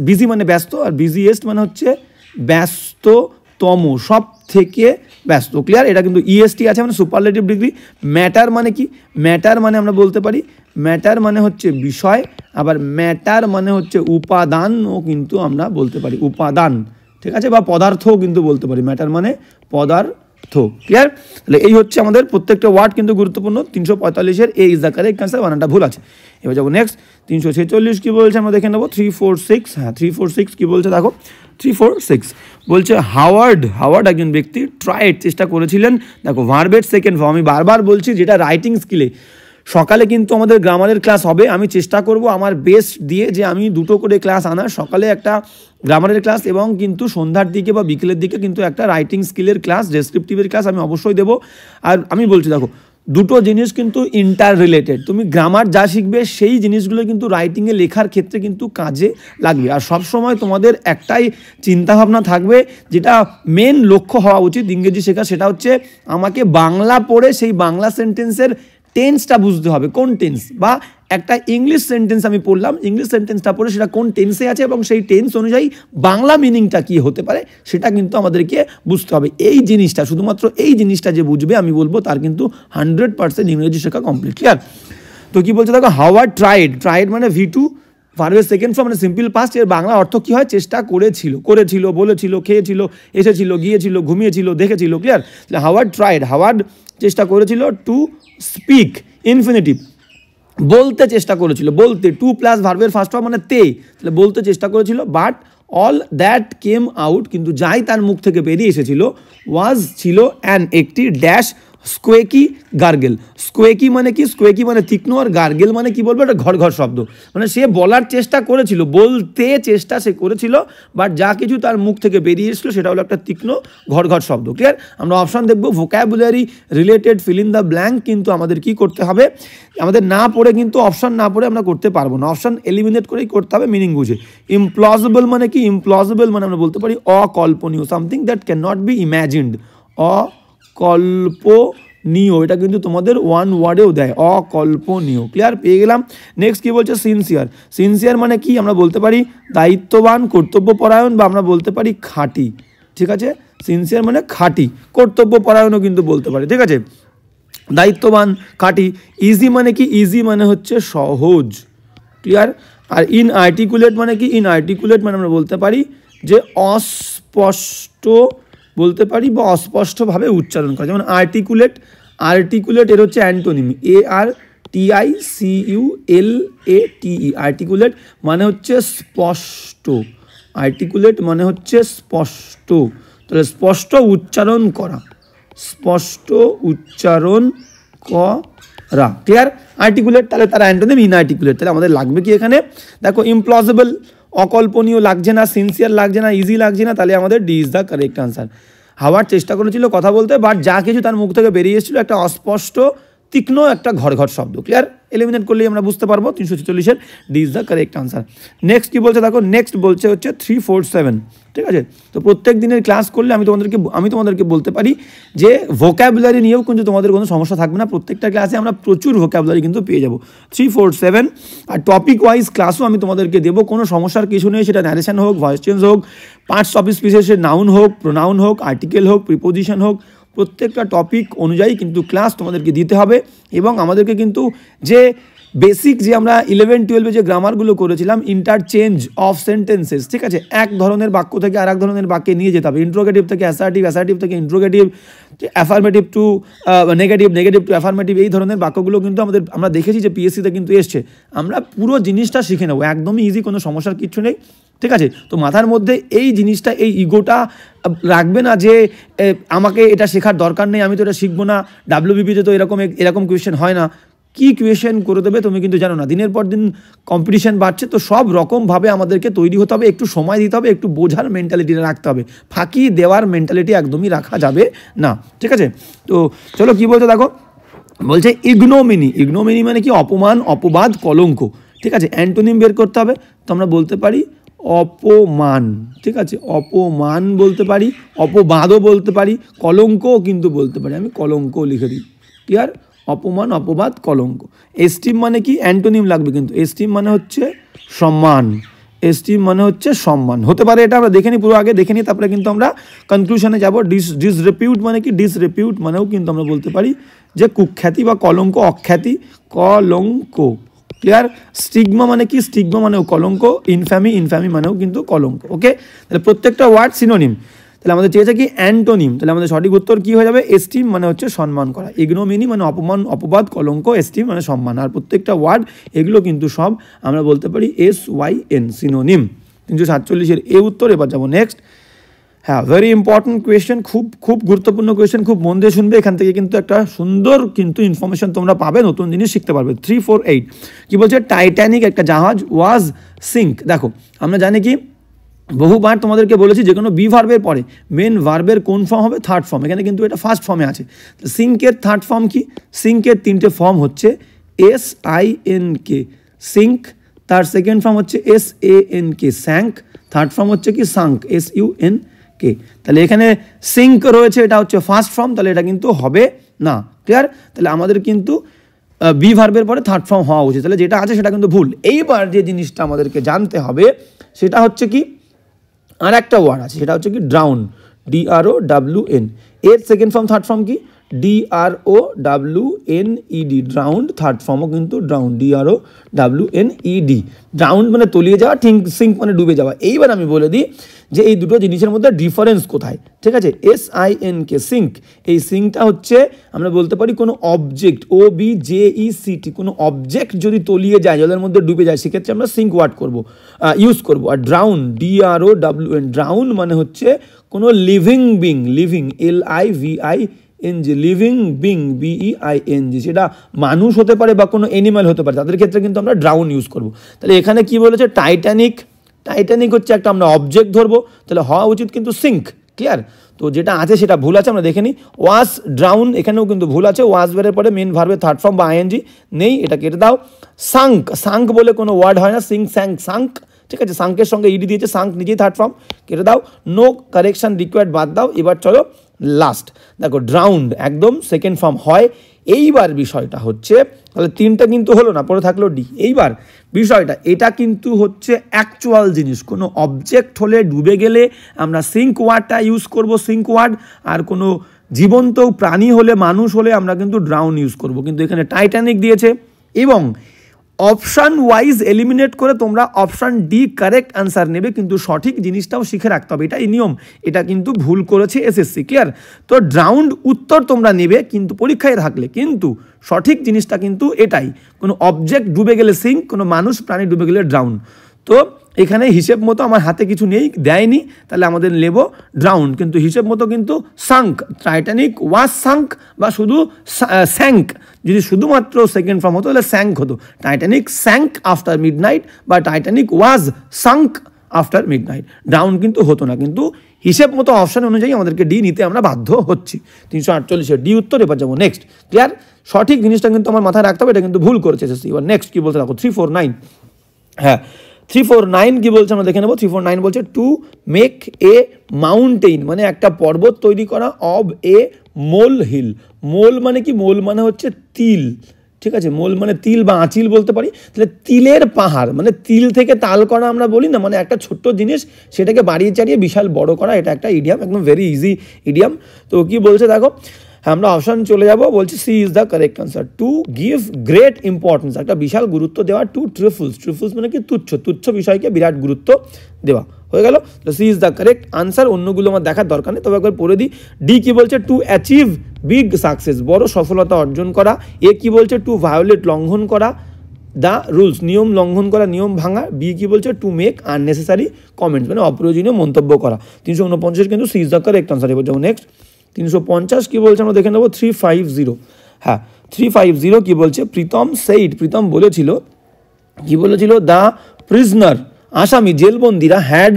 বিজি মানে ব্যস্ত, আর বিজিয়েস্ট মানে হচ্ছে ব্যস্ততম, সব থেকে ব্যস্ত। ক্লিয়ার, এটা কিন্তু EST আছে, মানে সুপারলেটিভ ডিগ্রি। ম্যাটার মানে কি, ম্যাটার মানে আমরা বলতে পারি, ম্যাটার মানে হচ্ছে বিষয়, আবার ম্যাটার মানে হচ্ছে উপাদানও কিন্তু আমরা বলতে পারি, উপাদান, ঠিক আছে, বা পদার্থও কিন্তু বলতে পারি, ম্যাটার মানে পদার্থ। ক্লিয়ার, তাহলে এই হচ্ছে আমাদের প্রত্যেকটা ওয়ার্ড কিন্তু গুরুত্বপূর্ণ। 345-এর এ ইজ দ্য কারেক্ট আনসার, বানানটা ভুল আছে। এবার যাবো নেক্সট। 346 কি বলছে আমরা দেখে নেবো। 346, হ্যাঁ 346 কি বলছে দেখো, 346 বলছে হাওয়ার্ড একজন ব্যক্তি ট্রাইড, চেষ্টা করেছিলেন। দেখো ভার্বের সেকেন্ড ফর্ম, আমি বারবার বলছি যেটা রাইটিং স্কিলে। সকালে কিন্তু আমাদের গ্রামারের ক্লাস হবে, আমি চেষ্টা করব আমার বেস্ট দিয়ে যে আমি 2টো করে ক্লাস আনার, সকালে একটা গ্রামারের ক্লাস এবং কিন্তু সন্ধ্যার দিকে বা বিকেলের দিকে কিন্তু একটা রাইটিং স্কিলের ক্লাস, ডেসক্রিপটিভের ক্লাস আমি অবশ্যই দেবো। আর আমি বলছি দেখো, দুটো জিনিস কিন্তু ইন্টার রিলেটেড, তুমি গ্রামার যা শিখবে সেই জিনিসগুলো কিন্তু রাইটিংয়ে লেখার ক্ষেত্রে কিন্তু কাজে লাগবে। আর সবসময় তোমাদের একটাই চিন্তাভাবনা থাকবে, যেটা মেন লক্ষ্য হওয়া উচিত ইংরেজি শেখা, সেটা হচ্ছে আমাকে বাংলা পড়ে সেই বাংলা সেন্টেন্সের টেন্সটা বুঝতে হবে, কোন টেন্স, বা একটা ইংলিশ সেন্টেন্স আমি পড়লাম, ইংলিশ সেন্টেন্সটা পড়ে সেটা কোন টেন্সে আছে এবং সেই টেন্স অনুযায়ী বাংলা মিনিংটা কী হতে পারে সেটা কিন্তু আমাদেরকে বুঝতে হবে। এই জিনিসটা, শুধুমাত্র এই জিনিসটা যে বুঝবে, আমি বলবো তার কিন্তু 100% ইংরেজি শেখা কমপ্লিট। ক্লিয়ার, তো কি বলছে দেখো, হাওয়ার্ড ট্রাইড মানে V2 ভার্বের সেকেন্ড ফর্ম মানে সিম্পল পাস্ট, এর বাংলা অর্থ কি হয়? চেষ্টা করেছিল, করেছিল, বলেছিল, খেয়েছিল, এসেছিল, গিয়েছিল, ঘুমিয়েছিল, দেখেছিল। ক্লিয়ার? হাওয়ার্ড ট্রাইড, হাওয়ার্ড চেষ্টা করেছিল টু স্পিক, ইনফিনিটিভ, বলতে চেষ্টা করেছিল, বলতে, টু প্লাস ভার্বের ফার্স্ট ফর্ম মানে তে, তাহলে বলতে চেষ্টা করেছিল। But all that came out, কিন্তু যাই তার মুখ থেকে বেরিয়ে এসেছিল, ওয়াজ ছিল অ্যান একটি ড্যাশ স্কোয়েকি গার্গেল। স্কোয়েকি মানে কি? স্কোয়েকি মানে তীক্ষ্ণ, আর গার্গেল মানে কি বলবো? এটা ঘর ঘর শব্দ, মানে সে বলার চেষ্টা করেছিল, বলতে চেষ্টা সে করেছিল, বাট যা কিছু তার মুখ থেকে বেরিয়ে এসেছিল সেটা হলো একটা তীক্ষ্ণ ঘর ঘর শব্দ। ক্লিয়ার? আমরা অপশন দেখবো vocabulary related fill in the blank, কিন্তু আমাদের কি করতে হবে? আমাদের না পড়ে, কিন্তু অপশন না পড়ে আমরা করতে পারবো না, অপশন এলিমিনেট করেই করতে হবে মিনিং বুঝে। ইমপ্লজিবল মানে কি? ইমপ্লজিবল মানে আমরা বলতে পারি অকল্পনীয়, something that can not be imagined, অকল্পনীয়, এটা কিন্তু তোমাদের ওয়ান ওয়ার্ডেও দেয়, অকল্পনীয়। ক্লিয়ার? পেয়ে গেলাম। নেক্সট কি বলছে? সিনসিয়ার। সিনসিয়ার মানে কি? আমরা বলতে পারি দায়িত্ববান, কর্তব্যপরায়ণ, বা আমরা বলতে পারি খাঁটি। ঠিক আছে? সিনসিয়ার মানে খাঁটি, কর্তব্যপরায়ণও কিন্তু বলতে পারি। ঠিক আছে? দায়িত্ববান, খাঁটি। ইজি মানে কি? ইজি মানে হচ্ছে সহজ। ক্লিয়ার? আর ইনআর্টিকুলেট মানে কি? ইনআর্টিকুলেট মানে আমরা বলতে পারি যে অস্পষ্ট বলতে পারি, বা অস্পষ্টভাবে উচ্চারণ করা। যেমন আর্টিকুলেট, আর্টিকুলেট এর হচ্ছে অ্যান্টোনিম ARTICULATE, আর্টিকুলেট মানে হচ্ছে স্পষ্ট, আর্টিকুলেট মানে হচ্ছে স্পষ্ট, তাহলে স্পষ্ট উচ্চারণ করা, স্পষ্ট উচ্চারণ করা। ক্লিয়ার? আর্টিকুলেট, তাহলে তার অ্যান্টোনিম ইনআর্টিকুলেট। তাহলে আমাদের লাগবে কি এখানে? দেখো, ইমপ্লজিবল, অকল্পনীয় লাগছে না, সিনসিয়ার লাগছে না, ইজি লাগছে না, তাহলে আমাদের D is the correct answer. Howard চেষ্টা করেছিল কথা বলতে, বাট যা কিছু তার মুখ থেকে বেরিয়ে এসেছিল একটা অস্পষ্ট, তীক্ষ্ণ একটা ঘর ঘর শব্দ। ক্লিয়ার? এলিমিনেট করলেই আমরা বুঝতে পারবো 346-এর D is the correct answer. Next কি বলছে দেখো, নেক্সট বলছে হচ্ছে 347। ঠিক আছে? তো প্রত্যেক দিনের ক্লাস করলে আমি তোমাদেরকে বলতে পারি যে ভোক্যাবুলারি নিয়েও কিন্তু তোমাদের কোনো সমস্যা থাকবে না, প্রত্যেকটা ক্লাসে আমরা প্রচুর ভোক্যাবুলারি কিন্তু পেয়ে যাবো। 347 আর টপিক ওয়াইজ ক্লাসও আমি তোমাদেরকে দেবো, কোনো সমস্যার কিছু নেই, সেটা ন্যারেশন হোক, ভয়েস চেঞ্জ হোক, পার্টস অফ স্পিচেসের নাউন হোক, প্রোনাউন হোক, আর্টিকেল হোক, প্রিপোজিশন হোক, প্রত্যেকটা টপিক অনুযায়ী কিন্তু ক্লাস তোমাদেরকে দিতে হবে। এবং আমাদেরকে কিন্তু যে বেসিক যে আমরা 11-12 যে গ্রামারগুলো করেছিলাম, ইন্টারচেঞ্জ অফ সেন্টেন্সেস, ঠিক আছে, এক ধরনের বাক্য থেকে আর এক ধরনের বাক্যে নিয়ে যেতে হবে, ইন্ট্রোগেটিভ থেকে অ্যাসার্টিভ, অ্যাসার্টিভ থেকে interrogative, affirmative two negative, negative two affirmative, এই ধরনের বাক্যগুলো কিন্তু আমরা দেখেছি যে পিএসসিতে কিন্তু এসছে। আমরা পুরো জিনিসটা শিখে নেবো, একদমই ইজি, কোনো সমস্যার কিচ্ছু নেই। ঠিক আছে? তো মাথার মধ্যে এই জিনিসটা, এই ইগোটা রাখবে না যে আমাকে এটা শেখার দরকার নেই, আমি তো এটা শিখবো না, ডাব্লিউবিপিতে তো এরকম কোয়েশ্চেন হয় না। কী কোয়েশ্চেন করে দেবে তুমি কিন্তু জানো না, দিনের পর দিন কম্পিটিশন বাড়ছে, তো সব রকমভাবে আমাদেরকে তৈরি হতে হবে, একটু সময় দিতে হবে, একটু বোঝার মেন্টালিটিটা রাখতে হবে, ফাঁকি দেওয়ার মেন্টালিটি একদমই রাখা যাবে না। ঠিক আছে? তো চলো কী বলছো দেখো, বলছে ইগনোমিনি। ইগনোমিনি মানে কি? অপমান, অপবাদ, কলঙ্ক। ঠিক আছে? অ্যান্টোনিম বের করতে হবে, তো আমরা বলতে পারি অপমান। ঠিক আছে? অপমান বলতে পারি, অপবাদও বলতে পারি, কলঙ্কও কিন্তু বলতে পারি, আমি কলঙ্কও লিখে দিই। ক্লিয়ার? অপমান, অপবাদ, কলঙ্ক। এস্টিম মানে কি? অ্যান্টোনিম লাগবে কিন্তু, এস্টিম মানে হচ্ছে সম্মান, এস্টিম মানে হচ্ছে সম্মান হতে পারে, এটা আমরা দেখে নিই, পুরো আগে দেখে নিই, তারপরে কিন্তু আমরা কনক্লুশনে যাব। ডিসরেপিউট মানে কি? ডিসরেপিউট মানেও কিন্তু আমরা বলতে পারি যে কুখ্যাতি বা কলঙ্ক, অখ্যাতি, কলঙ্ক। ক্লিয়ার? স্টিগমা মানে কি? স্টিগমা মানেও কলঙ্ক। ইনফ্যামি, ইনফ্যামি মানেও কিন্তু কলঙ্ক। ওকে? তাহলে প্রত্যেকটা ওয়ার্ড সিনোনিম। তাহলে আমাদের চেয়েছে কি? অ্যান্টোনিম। তাহলে আমাদের সঠিক উত্তর কী হয়ে যাবে? এস্টিম মানে হচ্ছে সম্মান করা, ইগনোমিনি মানে অপমান, অপবাদ, কলঙ্ক, এস্টিম মানে সম্মান। আর প্রত্যেকটা ওয়ার্ড এগুলো কিন্তু সব আমরা বলতে পারি SYN, সিনোনিম। 347-এর এ উত্তর। এবার যাবো নেক্সট। হ্যাঁ, ভেরি ইম্পর্টেন্ট কোয়েশ্চেন, খুব গুরুত্বপূর্ণ কোয়েশ্চেন, খুব মন দিয়ে শুনবে, এখান থেকে কিন্তু একটা সুন্দর কিন্তু ইনফরমেশন তোমরা পাবে, নতুন জিনিস শিখতে পারবে। 348 কি বলছে? টাইটানিক একটা জাহাজ ওয়াজ সিঙ্ক। দেখো, আমরা জানি কি বহুবার তোমাদেরকে বলেছি যে কোনো বি ভার্বের পরে মেন ভার্বের কোন ফর্ম হবে? Third form. এখানে কিন্তু এটা ফার্স্ট ফর্মে আছে। সিঙ্কের থার্ড ফর্ম কি? সিঙ্কের 3টে ফর্ম হচ্ছে SINK, সিঙ্ক। তার সেকেন্ড ফর্ম হচ্ছে SANK, স্যাঙ্ক। থার্ড ফর্ম হচ্ছে কি? Sunk, SUNK। তাহলে এখানে সিঙ্ক রয়েছে, এটা হচ্ছে ফার্স্ট ফর্ম, তাহলে এটা কিন্তু হবে না। ক্লিয়ার? তাহলে আমাদের কিন্তু বি ভার্বের পরে থার্ড ফর্ম হওয়া উচিত, তাহলে যেটা আছে সেটা কিন্তু ভুল। এইবার যে জিনিসটা আমাদেরকে জানতে হবে সেটা হচ্ছে কি, আর একটা ওয়ার্ড আছে, সেটা হচ্ছে কি? Drown, DROWN। এর সেকেন্ড ফর্ম থার্ড ফর্ম কি? DROWNED, ড্রাউন্ড, থার্ড ফর্মও কিন্তু ড্রাউন্ড, DROWNED, ড্রাউন্ড মানে তলিয়ে যাওয়া, সিঙ্ক মানে ডুবে যাওয়া। এইবার আমি বলে দিই যে এই দুটো জিনিসের মধ্যে ডিফারেন্স কোথায়, ঠিক আছে। SINK, সিঙ্ক, এই সিঙ্কটা হচ্ছে আমরা বলতে পারি কোনো অবজেক্ট, OBJECT, কোনো অবজেক্ট যদি তলিয়ে যায়, জলের মধ্যে ডুবে যায়, সেক্ষেত্রে আমরা সিঙ্ক ওয়ার্ড ইউজ করবো। আর ড্রাউন, DROWN, ড্রাউন মানে হচ্ছে কোনো living being, living LIVING, living being BEING, সেটা মানুষ হতে পারে বা কোনো অ্যানিম্যাল হতে পারে, তাদের ক্ষেত্রে কিন্তু আমরা ড্রাউন ইউজ করব। তাহলে এখানে কি বলেছে, টাইটানিক, টাইটানিক হচ্ছে একটা আমরা অবজেক্ট ধরবো, তাহলে হওয়া উচিত কিন্তু সিঙ্ক, ক্লিয়ার। তো যেটা আছে সেটা ভুল আছে, আমরা দেখে নিই। ওয়াজ ড্রাউন, এখানেও কিন্তু ভুল আছে, ওয়াজ বের পরে মেন ভার্বের থার্ড ফর্ম বা ING নেই, এটা কেটে দাও। সাঙ্ক, সাঙ্ক বলে কোনো ওয়ার্ড হয় না, সিঙ্ক স্যাঙ্ক সাঙ্ক, ঠিক আছে। সাঙ্কের সঙ্গে ইডি দিয়েছে, সাঙ্ক নিজেই থার্ড ফর্ম, কেটে দাও। নো কারেকশন রিকোয়ার্ড, বাদ দাও। এবার চলো লাস্ট, দেখো ড্রাউন্ড একদম সেকেন্ড ফর্ম হয়। এইবার বিষয়টা হচ্ছে, তাহলে তিনটা কিন্তু হলো না, পরে থাকলো ডি। এইবার বিষয়টা, এটা কিন্তু হচ্ছে অ্যাকচুয়াল জিনিস, কোনো অবজেক্ট হলে ডুবে গেলে আমরা সিঙ্ক ওয়ার্ডটা ইউজ করব, সিঙ্ক ওয়ার্ড। আর কোনো জীবন্ত প্রাণী হলে, মানুষ হলে আমরা কিন্তু ড্রাউন ইউজ করব। কিন্তু এখানে টাইটানিক দিয়েছে, এবং অপশান ওয়াইজ এলিমিনেট করে তোমরা অপশান ডি কারেক্ট আনসার নেবে, কিন্তু সঠিক জিনিসটাও শিখে রাখতে হবে, এটাই নিয়ম। এটা কিন্তু ভুল করেছে SSC, ক্লিয়ার। তো ড্রাউন্ড উত্তর তোমরা নেবে কিন্তু পরীক্ষায় থাকলে, কিন্তু সঠিক জিনিসটা কিন্তু এটাই, কোনো অবজেক্ট ডুবে গেলে সিঙ্ক, কোনো মানুষ প্রাণী ডুবে গেলে ড্রাউন। তো এখানে হিসেব মতো আমার হাতে কিছু নেই, দেয়নি, তাহলে আমাদের নেব ড্রাউন, কিন্তু হিসেব মতো কিন্তু সাঙ্ক, টাইটানিক ওয়াজ সাঙ্ক, বা শুধু স্যাঙ্ক, যদি শুধুমাত্র সেকেন্ড ফর্ম হতো তাহলে স্যাঙ্ক হতো। টাইটানিক স্যাঙ্ক আফটার মিডনাইট, বা টাইটানিক ওয়াজ সাঙ্ক আফটার মিডনাইট, ডাউন কিন্তু হতো না। কিন্তু হিসেব মতো অপশান অনুযায়ী আমাদেরকে ডি নিতে আমরা বাধ্য হচ্ছি। 348 ডি উত্তর। এবার যাবো নেক্সট, ক্লিয়ার। সঠিক জিনিসটা কিন্তু আমার মাথায় রাখতে হবে, এটা কিন্তু ভুল করেছে SSC। এবার নেক্সট কি বলতে রাখো, 349, হ্যাঁ 349 কি বলছে আমরা দেখে নেবো। 349 বলছে টু মেক এ মাউন্টেন, মানে একটা পর্বত তৈরি করা, অব এ মোল হিল। মোল মানে কি, মোল মানে হচ্ছে তিল, ঠিক আছে। মোল মানে তিল বা আঁচিল বলতে পারি। তাহলে তিলের পাহাড় মানে তিল থেকে তাল করা আমরা বলি না, মানে একটা ছোট্ট জিনিস সেটাকে বাড়িয়ে চাড়িয়ে বিশাল বড় করা, এটা একটা ইডিয়াম, একদম ভেরি ইজি ইডিয়াম। তো কি বলছে দেখো, আমরা অপশন চলে যাব, বলছি C is the correct answer. To give great importance, একটা বিশাল গুরুত্ব দেওয়া। টু ট্রিফলস, ট্রিফলস মানে কি তুচ্ছ, তুচ্ছ বিষয়কে বিরাট গুরুত্ব দেওয়া, হয়ে গেল। তো C is the correct answer. অন্যগুলো আমার দেখার দরকার নেই, তবে একবার পড়ে দিই। ডি কি বলছে, টু অ্যাচিভ বিগ সাকসেস, বড় সফলতা অর্জন করা। এ কি বলছে, টু ভায়োলেট, লঙ্ঘন করা দ্য রুলস, নিয়ম লঙ্ঘন করা, নিয়ম ভাঙা। বি কি বলছে, টু মেক আননেসেসারি কমেন্টস, মানে অপ্রয়োজনীয় মন্তব্য করা। 349 কিন্তু C is the correct answer. এবার যাবো নেক্সট 350 কি বলছে আমরা দেখে নেবো। 350, হ্যাঁ 350 কি বলছে, প্রীতম সেইড, প্রীতম বলেছিল, কি বলেছিল, দ্য প্রিজনার, আসামি জেলবন্দিরা হ্যাড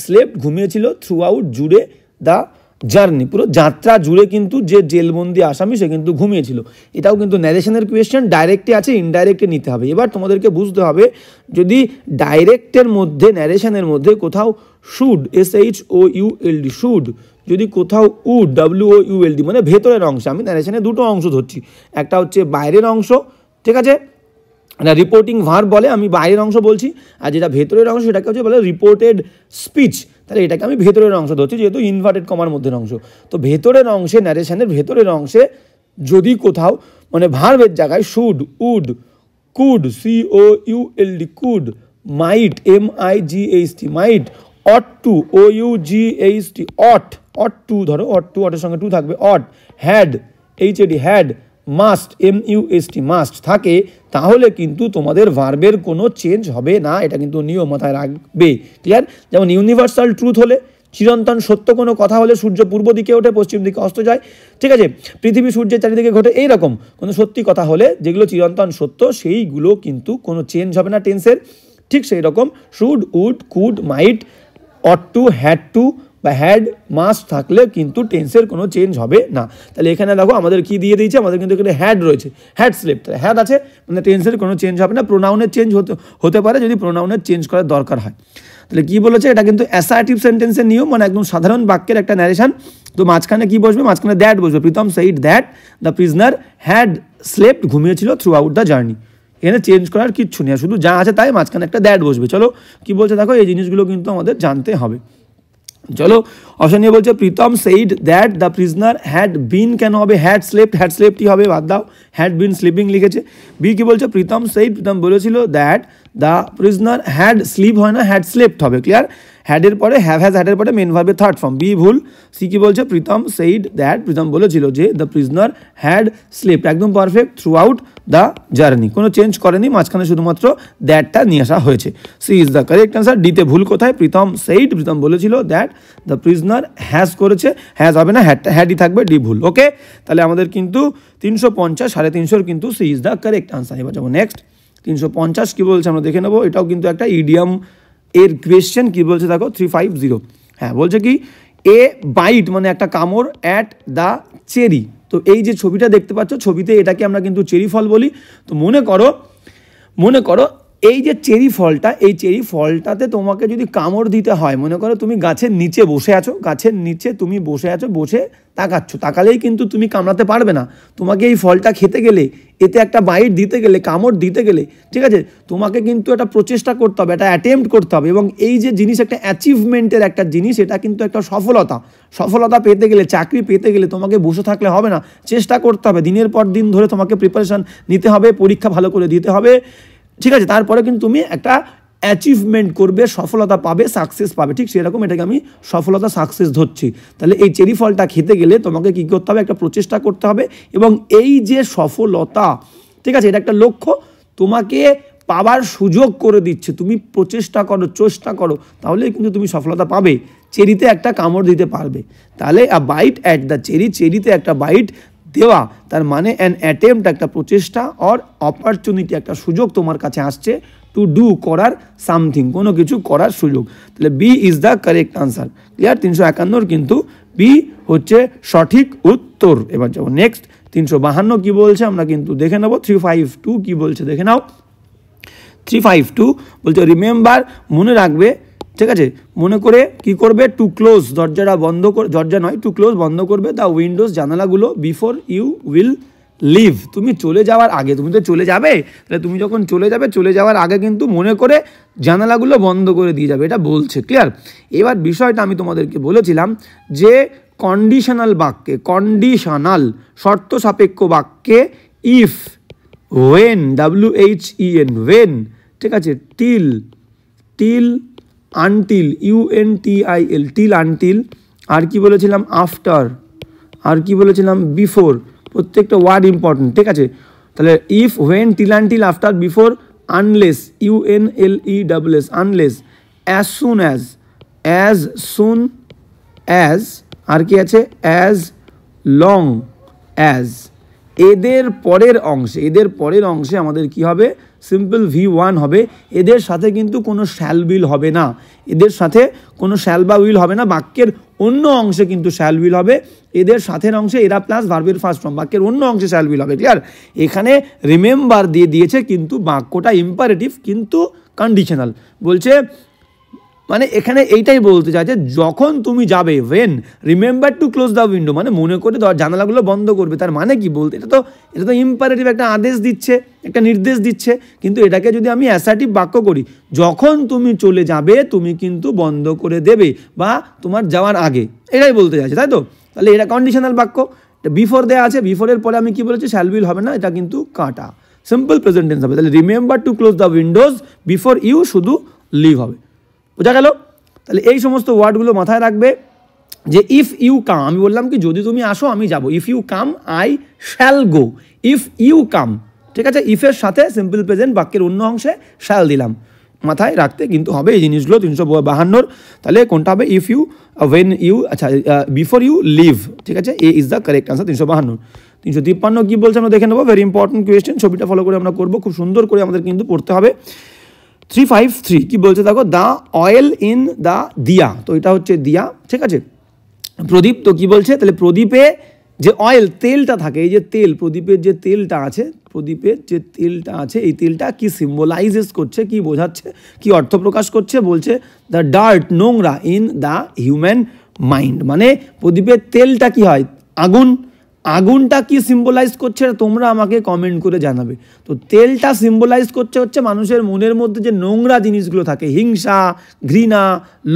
স্লেপ্ট, ঘুমিয়েছিল থ্রু আউট, জুড়ে, দ্য জার্নি, পুরো যাত্রা জুড়ে কিন্তু যে জেলবন্দি আসামি সে কিন্তু ঘুমিয়েছিল। এটাও কিন্তু ন্যারেশনের কোয়েশ্চেন, ডাইরেক্টে আছে, ইনডাইরেক্টে নিতে হবে। এবার তোমাদেরকে বুঝতে হবে, যদি ডাইরেক্টের মধ্যে, ন্যারেশনের মধ্যে কোথাও শুড, SHOULD, শুড, যদি কোথাও উড, WOULD, মানে ভেতরের অংশ, আমি ন্যারেশনে দুটো অংশ ধরছি, একটা হচ্ছে বাইরের অংশ, ঠিক আছে, না রিপোর্টিং ভার্ব বলে, আমি বাইরের অংশ বলছি, আর যেটা ভেতরের অংশ সেটাকে হচ্ছে বলে রিপোর্টেড স্পিচ। তাহলে এটাকে আমি ভেতরের অংশ ধরছি, যেহেতু ইনভার্টেড কমার মধ্যের অংশ। তো ভেতরের অংশে, ন্যারেশনের ভেতরের অংশে যদি কোথাও মানে ভার্বের জায়গায় should, would, could, COULD, could, might, MIGHT, might, ought to, OUGHT, ought to, ধরো অট টু, অটের সঙ্গে টু থাকবে, ought, had, HAD, had, must, MUST, must থাকে, তাহলে কিন্তু তোমাদের ভার্বের কোনো চেঞ্জ হবে না, এটা কিন্তু নিয়ম মাথায় রাখবে, ক্লিয়ার। যেমন ইউনিভার্সাল ট্রুথ হলে, চিরন্তন সত্য কোনো কথা হলে, সূর্য পূর্ব দিকে ওঠে পশ্চিম দিকে অস্ত যায়, ঠিক আছে, পৃথিবী সূর্যের চারিদিকে ঘটে, এইরকম কোনো সত্যি কথা হলে, যেগুলো চিরন্তন সত্য, সেইগুলো কিন্তু কোনো চেঞ্জ হবে না টেন্সের। ঠিক সেই রকম should, would, could, might, ought to, had to বা হ্যাড, মাস্ট থাকলে কিন্তু টেন্সের কোনো চেঞ্জ হবে না। তাহলে এখানে দেখো আমাদের কি দিয়ে দিয়েছে, আমাদের কিন্তু এখানে হ্যাড রয়েছে, হ্যাড স্লেপ্ট, তাহলে হ্যাড আছে, মানে টেন্সের কোনো চেঞ্জ হবে না। প্রোনাউনের চেঞ্জ হতে পারে যদি প্রোনাউনের চেঞ্জ করার দরকার হয়। তাহলে কি বলেছে, এটা কিন্তু অ্যাসার্টিভ সেন্টেন্সের নিয়ম, মানে একদম সাধারণ বাক্যের একটা ন্যারেশন। তো মাঝখানে কি বসবে, মাঝখানে দ্যাট বসবে। Pritam said that the prisoner had slept, ঘুমিয়েছিল থ্রু আউট দ্য জার্নি। এখানে চেঞ্জ করার কিচ্ছু নেই, শুধু যা আছে তাই, মাঝখানে একটা দ্যাট বসবে। চলো কি বলছে দেখো, এই জিনিসগুলো কিন্তু আমাদের জানতে হবে। চলো অপশন নিয়ে বলছে Pritam said that the prisoner had been, কেন হবে হ্যাড স্লেপ্টই হবে, বাদ দাও, হ্যাড বিন স্লিপিং লিখেছে। বি কি বলছে প্রীতম সেইড, প্রীতম বলেছিল that the prisoner had sleep হয় না, হ্যাড স্লেপ্ট হবে, ক্লিয়ার। হ্যাডের পরে হ্যাভ হ্যাজ হ্যাডের পরে মেন ভার্বের থার্ড ফর্ম, বি ভুল। সি কি বলছে প্রীতম সেইড দ্যাট, প্রীতম বলেছিল যে দ্য প্রিজনার হ্যাড স্লিপড, একদম perfect throughout the journey, কোনো চেঞ্জ করেনি, মাঝখানে শুধুমাত্র দ্যাটটা নিয়ে আসা হয়েছে। C is the correct answer. ডিতে ভুল কোথায়, প্রীতম সেইড, প্রীতম বলেছিল দ্যাট দ্য প্রিজনার হ্যাজ করেছে, হ্যাজ হবে না, হ্যাডই থাকবে, ডি ভুল। ওকে, তাহলে আমাদের কিন্তু 350 350 কিন্তু C is the correct answer. এবার যাবো নেক্সট 350 কি বলছে আমরা দেখে নেবো। এটাও কিন্তু একটা ইডিয়াম এর কোয়েশ্চেন। কি বলছে দেখো 350, হ্যাঁ বলছে কি এ বাইট মানে একটা কামড় অ্যাট দ্য চেরি। তো এই যে ছবিটা দেখতে পাচ্ছ, ছবিতে এটাকে আমরা কিন্তু চেরি ফল বলি। তো মনে করো এই যে চেরি ফলটা, এই চেরি ফলটাতে তোমাকে যদি কামড় দিতে হয়, মনে করো তুমি গাছের নিচে বসে আছো, গাছের নিচে তুমি বসে আছো, বসে তাকাচ্ছ, তাকালেই কিন্তু তুমি কামড়াতে পারবে না। তোমাকে এই ফলটা খেতে গেলে, এতে একটা বাইট দিতে গেলে, কামড় দিতে গেলে, ঠিক আছে, তোমাকে কিন্তু একটা প্রচেষ্টা করতে হবে, একটা অ্যাটেম্প্ট করতে হবে। এবং এই যে জিনিস একটা অ্যাচিভমেন্টের একটা জিনিস, এটা কিন্তু একটা সফলতা পেতে গেলে, চাকরি পেতে গেলে তোমাকে বসে থাকলে হবে না, চেষ্টা করতে হবে, দিনের পর দিন ধরে তোমাকে প্রিপারেশান নিতে হবে, পরীক্ষা ভালো করে দিতে হবে, ঠিক আছে, তারপরে কিন্তু তুমি একটা অ্যাচিভমেন্ট করবে, সফলতা পাবে, সাকসেস পাবে। ঠিক সেরকম এটাকে আমি সফলতা, সাকসেস ধরছি। তাহলে এই চেরি ফলটা খেতে গেলে তোমাকে কী করতে হবে, একটা প্রচেষ্টা করতে হবে। এবং এই যে সফলতা, ঠিক আছে, এটা একটা লক্ষ্য তোমাকে পাবার সুযোগ করে দিচ্ছে, তুমি প্রচেষ্টা করো, চেষ্টা করো, তাহলে কিন্তু তুমি সফলতা পাবে, চেরিতে একটা কামড় দিতে পারবে। তাহলে আ বাইট অ্যাট দ্য চেরি, চেরিতে একটা বাইট দেওয়া, তার মানে অ্যান অ্যাটেম্প্ট একটা প্রচেষ্টা, অর অপরচুনিটি একটা সুযোগ তোমার কাছে আসছে, টু ডু করার সামথিং, কোনো কিছু করার সুযোগ। তাহলে B is the correct answer, clear. 351 কিন্তু বি হচ্ছে সঠিক উত্তর। এবার যাবো নেক্সট 352 কি বলছে আমরা কিন্তু দেখে নেবো। 352 কি বলছে দেখে নাও। 352 বলছে রিমেম্বার, মনে রাখবে, ঠিক আছে, মনে করে কি করবে, টু ক্লোজ, দরজাটা বন্ধ করে, দরজা নয় টু ক্লোজ, বন্ধ করবে, দ্য উইন্ডোজ, জানালাগুলো, বিফোর ইউ উইল লিভ, তুমি চলে যাওয়ার আগে, তুমি তো চলে যাবে, তাহলে তুমি যখন চলে যাওয়ার আগে কিন্তু মনে করে জানালাগুলো বন্ধ করে দিয়ে যাবে, এটা বলছে, ক্লিয়ার। এবার বিষয়টা আমি তোমাদেরকে বলেছিলাম যে কন্ডিশনাল বাক্যে, কন্ডিশনাল শর্ত সাপেক্ষ বাক্যে ইফ, ওয়েন, WHEN, ওয়েন, ঠিক আছে, till, until, UNTIL, till, until, আর কি বলেছিলাম আফটার, আর কি বলেছিলাম বিফোর, প্রত্যেকটা ওয়ার্ড ইম্পর্টেন্ট, ঠিক আছে। তাহলে if, when, till, until, after, before, unless, UNLESS, unless, as soon as, আর কি আছে, অ্যাজ লং অ্যাজ। এদের পরের অংশে আমাদের কি হবে, সিম্পল V1 হবে। এদের সাথে কিন্তু কোনো শ্যাল উইল হবে না, এদের সাথে কোনো শ্যাল বা উইল হবে না। বাক্যের অন্য অংশে কিন্তু শ্যাল উইল হবে, এদের সাথের অংশে এরা প্লাস ভার্বের ফার্স্ট ফর্ম, বাক্যের অন্য অংশে শ্যাল উইল হবে, ক্লিয়ার। এখানে রিমেম্বার দিয়ে দিয়েছে, কিন্তু বাক্যটা ইম্পারেটিভ কিন্তু কন্ডিশনাল, বলছে মানে এখানে এইটাই বলতে চাইছে, যখন তুমি যাবে, when, remember to close the window, মানে মনে করে জানালাগুলো বন্ধ করবে, তার মানে কি বলতে, এটা তো ইম্পারেটিভ, একটা আদেশ দিচ্ছে, একটা নির্দেশ দিচ্ছে। কিন্তু এটাকে যদি আমি অ্যাসার্টিভ বাক্য করি, যখন তুমি চলে যাবে তুমি কিন্তু বন্ধ করে দেবে, বা তোমার যাওয়ার আগে, এটাই বলতে চাইছে, তাই তো। তাহলে এটা কন্ডিশনাল বাক্য, বিফোর দেওয়া আছে, বিফোরের পরে আমি কি বলেছি, শ্যাল উইল হবে না, এটা কিন্তু কাটা, সিম্পল প্রেজেন্ট টেন্স হবে। তাহলে remember to close the windows, before you শুধু লিভ হবে, বোঝা গেল। তাহলে এই সমস্ত ওয়ার্ডগুলো মাথায় রাখবে যে ইফ ইউ কাম, আমি বললাম কি যদি তুমি আসো আমি যাব, if you come I shall go, if you come, ঠিক আছে, ইফের সাথে সিম্পল প্রেজেন্ট বাক্যের অন্য অংশে শ্যাল দিলাম, মাথায় রাখতে কিন্তু হবে এই জিনিসগুলো। 352, তাহলে কোনটা হবে, ইফ ইউ, ওয়েন ইউ, আচ্ছা বিফোর ইউ লিভ, ঠিক আছে, এ ইজ দ্য কারেক্ট আনসার 352। 353 কি বলছে আমরা দেখে নেবো, ভেরি ইম্পর্টেন্ট কোয়েশ্চেন, ছবিটা ফলো করে আমরা করবো, খুব সুন্দর করে আমাদের কিন্তু পড়তে হবে। 353 কি বলছে দেখো, দ্য অয়েল ইন দ্য দিয়া, তো এটা হচ্ছে দিয়া, ঠিক আছে, প্রদীপ, তো কি বলছে, তাহলে প্রদীপে যে অয়েল, তেলটা থাকে, এই যে তেল, প্রদীপের যে তেলটা আছে, এই তেলটা কি সিম্বলাইজেস করছে, কি বোঝাচ্ছে, কি অর্থ প্রকাশ করছে, বলছে দ্য ডার্ট, নোংরা, ইন দ্য হিউম্যান মাইন্ড, মানে প্রদীপের তেলটা কি হয়, আগুন, আগুনটা কি সিম্বলাইজ করছে তোমরা আমাকে কমেন্ট করে জানাবে। তো তেলটা সিম্বলাইজ করছে হচ্ছে মানুষের মনের মধ্যে যে নোংরা জিনিসগুলো থাকে, হিংসা, ঘৃণা,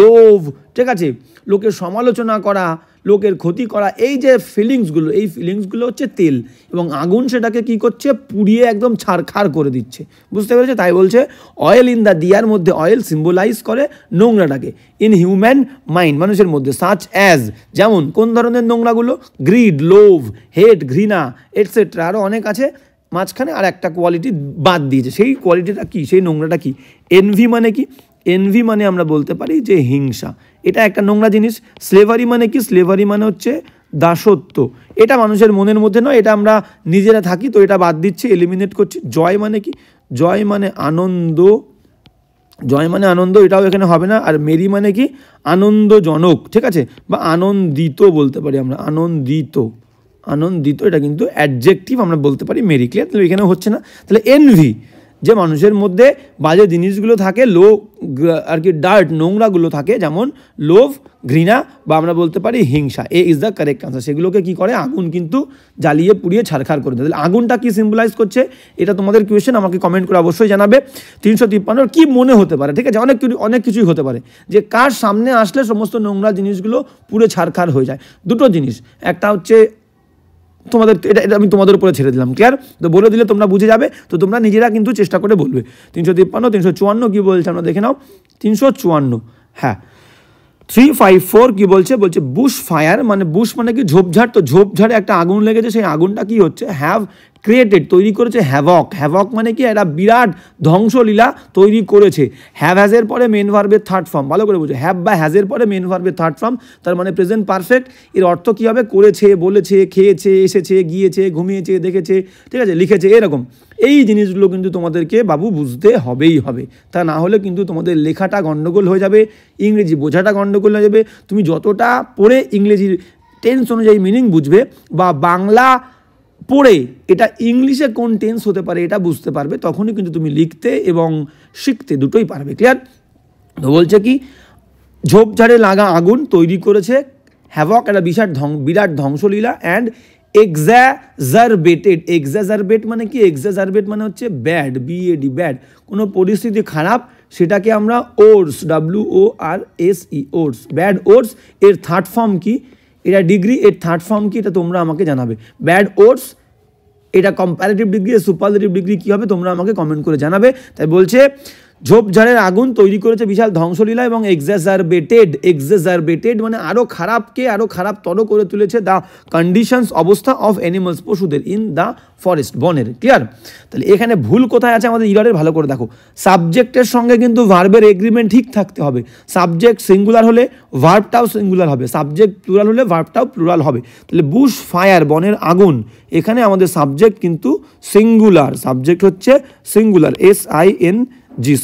লোভ, ঠিক আছে, লোকের সমালোচনা করা, লোকের ক্ষতি করা, এই যে ফিলিংসগুলো, এই ফিলিংসগুলো হচ্ছে তেল, এবং আগুন সেটাকে কি করছে, পুড়িয়ে একদম ছারখাড় করে দিচ্ছে। বুঝতে পেরেছে? তাই বলছে অয়েল ইন দ্য দিয়ার মধ্যে অয়েল সিম্বলাইজ করে নোংরাটাকে ইন হিউম্যান মাইন্ড, মানুষের মধ্যে, সাচ অ্যাজ, যেমন কোন ধরনের নোংরাগুলো, গ্রিড, লোভ, হেট, ঘৃণা এটসেট্রা, আরও অনেক আছে। মাঝখানে আর একটা কোয়ালিটি বাদ দিয়েছে, সেই কোয়ালিটিটা কি, সেই নোংরাটা কি, এনভি মানে কি, এনভি মানে আমরা বলতে পারি যে হিংসা, এটা একটা নোংরা জিনিস। স্লেভারি মানে কি, স্লেভারি মানে হচ্ছে দাসত্ব, এটা মানুষের মনের মধ্যে নয়, এটা আমরা নিজেরা থাকি, তো এটা বাদ দিচ্ছি, এলিমিনেট করছি। জয় মানে কি, জয় মানে আনন্দ, জয় মানে আনন্দ, এটাও এখানে হবে না। আর মেরি মানে কি, আনন্দজনক, ঠিক আছে, বা আনন্দিত বলতে পারি আমরা, আনন্দিত, আনন্দিত, এটা কিন্তু অ্যাডজেক্টিভ আমরা বলতে পারি মেরি। ক্লিয়ার? তাহলে এখানেও হচ্ছে না। তাহলে এনভি, যে মানুষের মধ্যে বাজে জিনিসগুলো থাকে, আর কি ডার্ট, নোংরাগুলো থাকে, যেমন লোভ, ঘৃণা, বা আমরা বলতে পারি হিংসা, এ ইজ দ্য কারেক্ট আনসার। সেগুলোকে কি করে, আগুন কিন্তু জ্বালিয়ে পুড়িয়ে ছারখার করে দেয়। তাহলে আগুনটা কি সিম্বলাইজ করছে, এটা তোমাদের কোয়েশ্চেন, আমাকে কমেন্ট করে অবশ্যই জানাবে। 353 কি মনে হতে পারে, ঠিক আছে, অনেক কিছুই হতে পারে, যে কার সামনে আসলে সমস্ত নোংরা জিনিসগুলো পুড়ে ছারখার হয়ে যায়। দুটো জিনিস, একটা হচ্ছে তোমাদের, এটা আমি তোমাদের উপরে ছেড়ে দিলাম। ক্লিয়ার? তো বলে দিলে তোমরা বুঝে যাবে, তো তোমরা নিজেরা কিন্তু চেষ্টা করে বলবে। 353, 354 কি বলছে আমরা দেখে নাও। 354, হ্যাঁ, 354 কি বলছে, বলছে বুশ ফায়ার, মানে বুশ মানে কি, ঝোপঝাড়। তো ঝোপঝাড়ে একটা আগুন লেগেছে, সেই আগুনটা কি হচ্ছে, হ্যাভ ক্রিয়েটেড, তৈরি করেছে হ্যাভক। হ্যাভক মানে কি, একটা বিরাট ধ্বংসলীলা তৈরি করেছে। হ্যাভ হ্যাজের পরে মেন ভার্বের থার্ড ফর্ম, ভালো করে বুঝো, হ্যাভ বা হ্যাজের পরে মেন ভার্বের থার্ড ফর্ম, তার মানে প্রেজেন্ট পারফেক্ট। এর অর্থ কী হবে, করেছে, বলেছে, খেয়েছে, এসেছে, গিয়েছে, ঘুমিয়েছে, দেখেছে, ঠিক আছে, লিখেছে, এরকম। এই জিনিসগুলো কিন্তু তোমাদেরকে বাবু বুঝতে হবেই হবে, তা না হলে কিন্তু তোমাদের লেখাটা গণ্ডগোল হয়ে যাবে, ইংরেজি বোঝাটা গণ্ডগোল হয়ে যাবে। তুমি যতটা পড়ে ইংরেজির টেন্স অনুযায়ী মিনিং বুঝবে, বা বাংলা পড়ে এটা ইংলিশে কোন টেন্স হতে পারে এটা বুঝতে পারবে, তখনই কিন্তু তুমি লিখতে এবং শিখতে দুটোই পারবে। ক্লিয়ার? তো বলছে কি, ঝোপঝাড়ে লাগা আগুন তৈরি করেছে হ্যাভক, একটা বিরাট ধ্বংসলীলা, অ্যান্ড এক্সাজারবেটেড। এক্সাজারবেট মানে কি, এক্সাজারবেট মানে হচ্ছে ব্যাড, বিএডি, ব্যাড, কোনো পরিস্থিতি খারাপ, সেটাকে আমরা ওর্স, WORSE, ওর্স, ব্যাড ওর্স। এর থার্ড ফর্ম কি, এটা ডিগ্রি, এর থার্ড ফর্ম কি, এটা তোমরা আমাকে জানাবে। ব্যাড ওর্স, এটা কম্পারেটিভ ডিগ্রি, সুপারলেটিভ ডিগ্রি কী হবে তোমরা আমাকে কমেন্ট করে জানাবে। তাই বলছে ঝোপঝাড়ের আগুন তৈরি করেছে বিশাল ধ্বংসলীলা, এবং এক্সাজারবেটেড, এক্সাজারবেটেড মানে আরও খারাপকে আরও খারাপতর করে তুলেছে দ্য কন্ডিশনস, অবস্থা অফ অ্যানিমালস, পশুদের, ইন দ্য ফরেস্ট, বনের। ক্লিয়ার? তাহলে এখানে ভুল কোথায় আছে আমাদের ইরারের, ভালো করে দেখো। সাবজেক্টের সঙ্গে কিন্তু ভার্বের এগ্রিমেন্ট ঠিক থাকতে হবে। সাবজেক্ট সিঙ্গুলার হলে ভার্বটাও সিঙ্গুলার হবে, সাবজেক্ট প্লুরাল হলে ভার্বটাও প্লুরাল হবে। তাহলে বুশ ফায়ার, বনের আগুন, এখানে আমাদের সাবজেক্ট কিন্তু সিঙ্গুলার, সাবজেক্ট হচ্ছে সিঙ্গুলার, SING,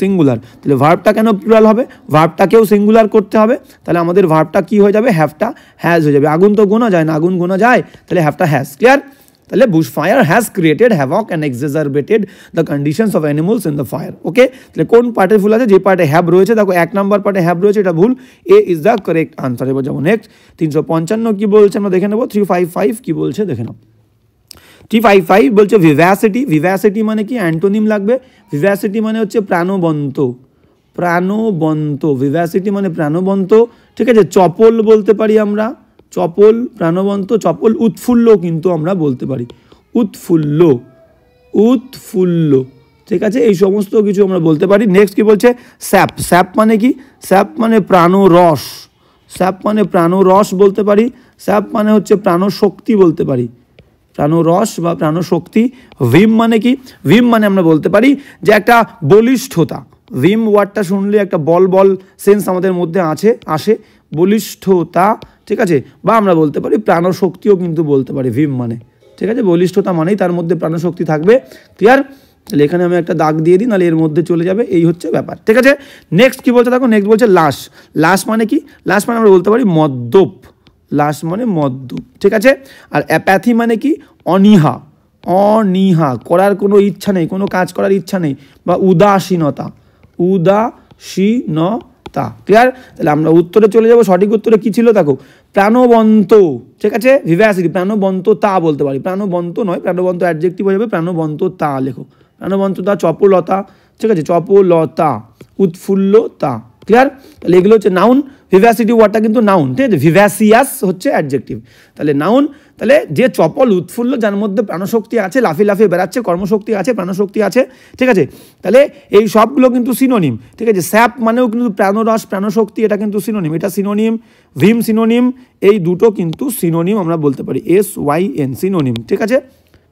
সিঙ্গুলার। তাহলে ভার্বটা কেন প্লুরাল হবে, ভার্বটাকেও সিঙ্গুলার করতে হবে। তাহলে আমাদের ভার্বটা কি হয়ে যাবে, হ্যাভটা হ্যাজ হয়ে যাবে। আগুন তো গোনা যায় না, আগুন গোনা যায়, তাহলে হ্যাভটা হ্যাজ। ক্লিয়ার? তাহলে bush fire has created havoc and exacerbated the conditions of animals in the fire. Okay? তাহলে কোন পার্টে ভুল আছে, যে পার্টে হ্যাভ রয়েছে, দেখো 1 নম্বর পার্টে হ্যাভ রয়েছে, এটা ভুল, এ ইজ দ্য কারেক্ট আনসার। এবার যাবো নেক্সট, 355 কি বলছে আমরা দেখে নেবো। 355 কি বলছে দেখে নাও। 355 বলছে ভিভ্যাসিটি। ভিভ্যাসিটি মানে কি, অ্যান্টোনিম লাগবে। ভিভ্যাসিটি মানে হচ্ছে প্রাণবন্ত, প্রাণবন্ত, ভিভ্যাসিটি মানে প্রাণবন্ত, ঠিক আছে। চপল বলতে পারি আমরা, চপল, প্রাণবন্ত, চপল। উৎফুল্ল কিন্তু আমরা বলতে পারি, উৎফুল্ল, উৎফুল্ল, ঠিক আছে, এই সমস্ত কিছু আমরা বলতে পারি। নেক্সট কি বলছে, স্যাপ। স্যাপ মানে কি, স্যাপ মানে প্রাণরস, স্যাপ মানে প্রাণরস বলতে পারি। স্যাপ মানে হচ্ছে প্রাণশক্তি বলতে পারি, প্রাণরস বা প্রাণশক্তি। ভিম মানে কি, ভিম মানে আমরা বলতে পারি যে একটা বলিষ্ঠতা। ভিম ওয়ার্ডটা শুনলে একটা বল বল সেন্স আমাদের মধ্যে আসে, বলিষ্ঠতা, ঠিক আছে, বা আমরা বলতে পারি প্রাণশক্তিও কিন্তু বলতে পারি ভিম মানে, ঠিক আছে। বলিষ্ঠতা মানেই তার মধ্যে প্রাণশক্তি থাকবে। ক্লিয়ার? তাহলে এখানে আমি একটা দাগ দিয়ে দিই, নাহলে এর মধ্যে চলে যাবে, এই হচ্ছে ব্যাপার, ঠিক আছে। নেক্সট কি বলছে দেখো, নেক্সট বলছে লাশ। লাশ মানে কি, লাশ মানে আমরা বলতে পারি মদ্যপ, লাশ মানে মদ্যপ, ঠিক আছে। আর অ্যাপ্যাথি মানে কি, অনীহা, অনীহা, করার কোনো ইচ্ছা নেই, কোনো কাজ করার ইচ্ছা নেই, বা উদাসীনতা, উদাসীনতা, তা। ক্লিয়ার? তাহলে আমরা উত্তরে চলে যাব। সঠিক উত্তরে কি ছিল দেখো, প্রাণবন্ত। ঠিক আছে, ভিভাসিটি, প্রাণবন্ততা বলতে পারি, প্রাণবন্ত নয়, প্রাণবন্ত অ্যাডজেক্টিভ হয়ে যাবে, প্রাণবন্ততা লেখো, প্রাণবন্ততা, চপলতা। ঠিক আছে, চপলতা, উৎফুল্লতা। ক্লিয়ার? তাহলে এগুলো হচ্ছে নাউন। ভিভাসিটি ওয়ার্ডটা কিন্তু নাউন, ঠিক আছে, ভিভাসিয়াস হচ্ছে অ্যাডজেক্টিভ। তাহলে নাউন, তাহলে যে চপল উৎফুল্ল, যার মধ্যে প্রাণশক্তি আছে, লাফিয়ে লাফিয়ে বেড়াচ্ছে, কর্মশক্তি আছে, প্রাণশক্তি আছে। ঠিক আছে, তাহলে এই সবগুলো কিন্তু সিনোনিম। ঠিক আছে, স্যাপ মানেও কিন্তু প্রাণরস, প্রাণশক্তি, এটা কিন্তু সিনোনিম, এটা সিনোনিম। ভিম সিনোনিম, এই দুটো কিন্তু সিনোনিম আমরা বলতে পারি, SYN সিনোনিম। ঠিক আছে,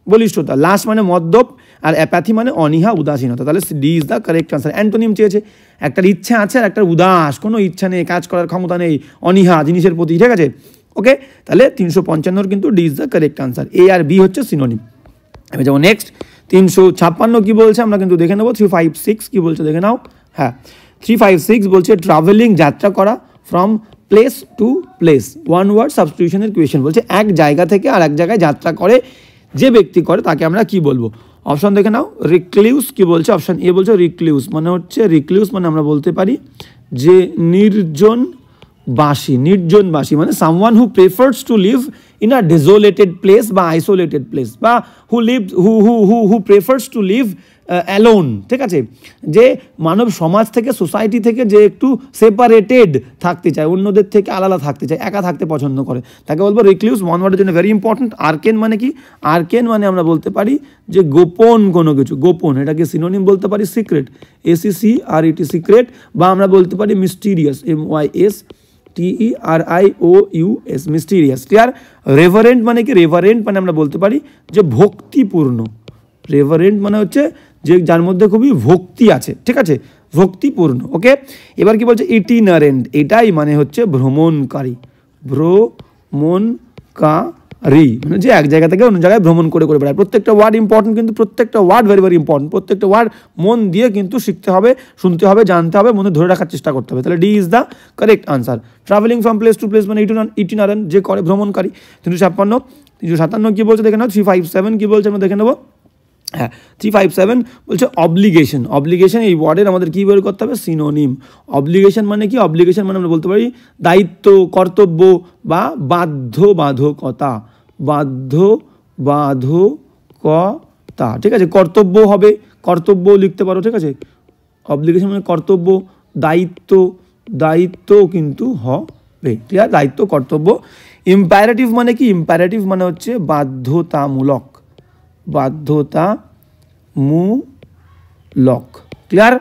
বলিষ্ঠতা। লাস্ট মানে মদ্যপ, আর অ্যাপ্যাথি মানে অনীহা, উদাসীনতা। তাহলে D is the correct answer. Antonym চেয়েছে, একটার ইচ্ছা আছে আর একটা উদাস, কোনো ইচ্ছা নেই, কাজ করার ক্ষমতা নেই, অনীহা জিনিসের প্রতি। ঠিক আছে, ওকে, তাহলে 355 কিন্তু D is the correct answer. A আর বি হচ্ছে সিনোনিম। আমি যাবো নেক্সট, 356 কি বলছে আমরা কিন্তু দেখে নেবো। 356 কি বলছে দেখে নাও। হ্যাঁ, 356 বলছে ট্রাভেলিং, যাত্রা করা, from place to place, one word সাবস্টিটিউশনের কোয়েশ্চেন। বলছে এক জায়গা থেকে আর এক জায়গায় যাত্রা করে যে ব্যক্তি করে তাকে আমরা কি বলবো? অপশন দেখে নাও। রিক্লিউস কি বলছে? অপশন এ বলছে রিক্লিউস মানে হচ্ছে, রিক্লিউস মানে আমরা বলতে পারি যে নির্জনবাসী, নির্জনবাসী মানে someone who prefers to live in a desolated place বা আইসোলেটেড প্লেস, বা who live who prefers to live alone. ঠিক আছে, যে মানব সমাজ থেকে, সোসাইটি থেকে যে একটু সেপারেটেড থাকতে চায়, অন্যদের থেকে আলাদা থাকতে চায়, একা থাকতে পছন্দ করে, তাকে বলবো রিক্লিউস। ওয়ান ওয়ার্ডের জন্য ভেরি ইম্পর্টেন্ট। আর্কেন মানে কি? আর্কেন মানে আমরা বলতে পারি যে গোপন কোনো কিছু, গোপন, এটাকে সিনোনিম বলতে পারি সিক্রেট, SECRET সিক্রেট, বা আমরা বলতে পারি mysterious, MYSTERIOUS mysterious. Clear? Reverend মানে কি? রেভারেন্ট মানে আমরা বলতে পারি যে ভক্তিপূর্ণ। রেভারেন্ট মানে হচ্ছে যে যার মধ্যে খুবই ভক্তি আছে। ঠিক আছে, ভক্তিপূর্ণ। ওকে, এবার কি বলছে? ইটিনারেন্ট, এটাই মানে হচ্ছে ভ্রমণকারী, ভ্রমণকারী মানে যে এক জায়গা থেকে অন্য জায়গায় ভ্রমণ করে করে বেড়ায়। প্রত্যেকটা ওয়ার্ড ইম্পর্টেন্ট, কিন্তু প্রত্যেকটা ওয়ার্ড ভেরি ভেরি ইম্পর্টেন্ট। প্রত্যেকটা ওয়ার্ড মন দিয়ে কিন্তু শিখতে হবে, শুনতে হবে, জানতে হবে, মনে ধরে রাখার চেষ্টা করতে হবে। তাহলে D is the correct answer. Travelling from place to place মানে ইটিনারেন্ট, যে করে, ভ্রমণকারী। 357 কি বলছে দেখে নাও। 357 কি বলছে আমরা দেখে নেবো। হ্যাঁ, 357 বলছে অব্লিগেশন। অব্লিগেশন এই ওয়ার্ডের আমাদের কী বের করতে হবে? সিনোনিম। অব্লিগেশন মানে কি? অব্লিগেশন মানে আমরা বলতে পারি দায়িত্ব, কর্তব্য বা বাধ্যবাধকতা, বাধ্যবাধকতা। ঠিক আছে, কর্তব্য হবে, কর্তব্য লিখতে পারো। ঠিক আছে, অব্লিগেশন মানে কর্তব্য, দায়িত্ব, দায়িত্ব কিন্তু হবে। ক্লিয়ার? দায়িত্ব, কর্তব্য। ইম্পারেটিভ মানে কি? ইম্পারেটিভ মানে হচ্ছে বাধ্যতামূলক, বাধ্যতামূলক। ক্লিয়ার?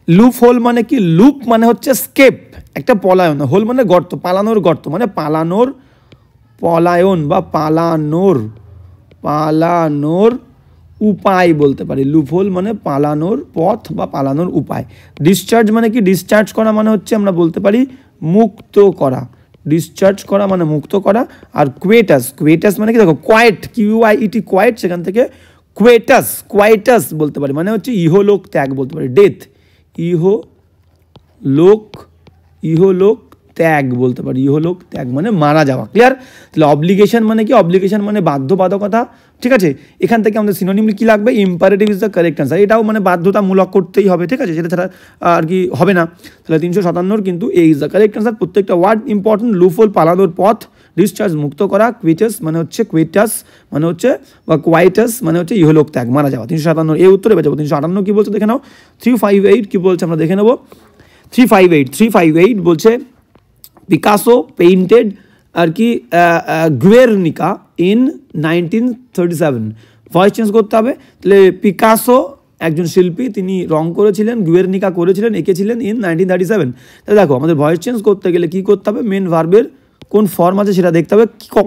লুপ হোল মানে কি? লুপ মানে হচ্ছে স্কেপ, একটা পলায়ন। হোল মানে গর্ত, পালানোর গর্ত মানে পালানোর, পলায়ন বা পালানোর উপায় বলতে পারি। লুপ হোল মানে পালানোর পথ বা পালানোর উপায়। ডিসচার্জ মানে কি? ডিসচার্জ করা মানে হচ্ছে আমরা বলতে পারি মুক্ত করা, ডিসচার্জ করা মানে মুক্ত করা। আর কোয়েটাস, কোয়েটাস মানে কি? দেখো, কোয়েট, QUIET, কোয়েট, সেখান থেকে কোয়েটাস, কোয়েটাস বলতে পারি মানে হচ্ছে ইহলোক ত্যাগ বলতে পারি, ডেথ, ইহলোক ত্যাগ বলতে পারি, ইহলোক ত্যাগ মানে মারা যাওয়া। ক্লিয়ার? তাহলে অব্লিগেশন মানে কি? অব্লিগেশন মানে বাধ্যবাধকতা। ঠিক আছে, এখান থেকে আমাদের সিনোনিম কি লাগবে? Imperative is the correct answer. এটাও মানে বাধ্যতামূলক করতেই হবে। ঠিক আছে, সেটা ছাড়া আর কি হবে না। তাহলে 357 কিন্তু এ ইজ দ্য কারেক্ট আনসার। প্রত্যেকটা ওয়ার্ড ইম্পর্টেন্ট। লুফোল পালানোর পথ, ডিসচার্জ মুক্ত করা, কুইটাস মানে হচ্ছে বা কোয়াইটাস মানে হচ্ছে ইহলোক ত্যাগ, মারা যাওয়া। 357 এই উত্তরে বেঁচে যাবো। 358 কি বলছে দেখে নাও। 358 কি বলছে আমরা দেখে নেবো। 358 বলছে পিকাসো পেইন্টেড আর কি গুয়ের্নিকা ইন 1937। ভয়েস চেঞ্জ করতে হবে। তাহলে পিকাসো একজন শিল্পী, তিনি রং করেছিলেন, গুয়ের্নিকা করেছিলেন, এঁকেছিলেন ইন 1937। তাহলে দেখো, আমাদের ভয়েস চেঞ্জ করতে গেলে কী করতে হবে? মেন ভার্বের কোন ফর্ম আছে সেটা দেখতে হবে,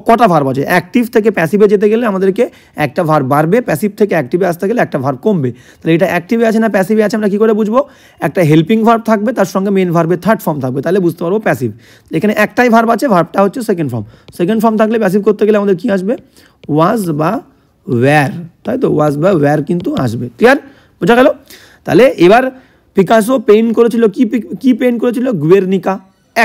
কটা ভার্ব আছে। অ্যাক্টিভ থেকে প্যাসিভে যেতে গেলে আমাদেরকে একটা ভার্ব বাড়বে, প্যাসিভ থেকে অ্যাক্টিভে আসতে গেলে একটা ভার্ব কমবে। তাহলে এটা অ্যাক্টিভে আছে না প্যাসিভে আছে আমরা কী করে বুঝবো? একটা হেল্পিং ভার্ব থাকবে, তার সঙ্গে মেন ভার্বের থার্ড ফর্ম থাকবে, তাহলে বুঝতে পারবো প্যাসিভ। এখানে একটাই ভার্ব আছে, ভার্বটা হচ্ছে সেকেন্ড ফর্ম। সেকেন্ড ফর্ম থাকলে প্যাসিভ করতে গেলে আমাদের কী আসবে? ওয়াজ বা ওয়্যার, তাই তো? ওয়াজ বা ওয়্যার কিন্তু আসবে। ক্লিয়ার? বোঝা গেল? তাহলে এবার পিকাসো পেইন্ট করেছিল, কি পেইন্ট করেছিল? গুয়ের্নিকা,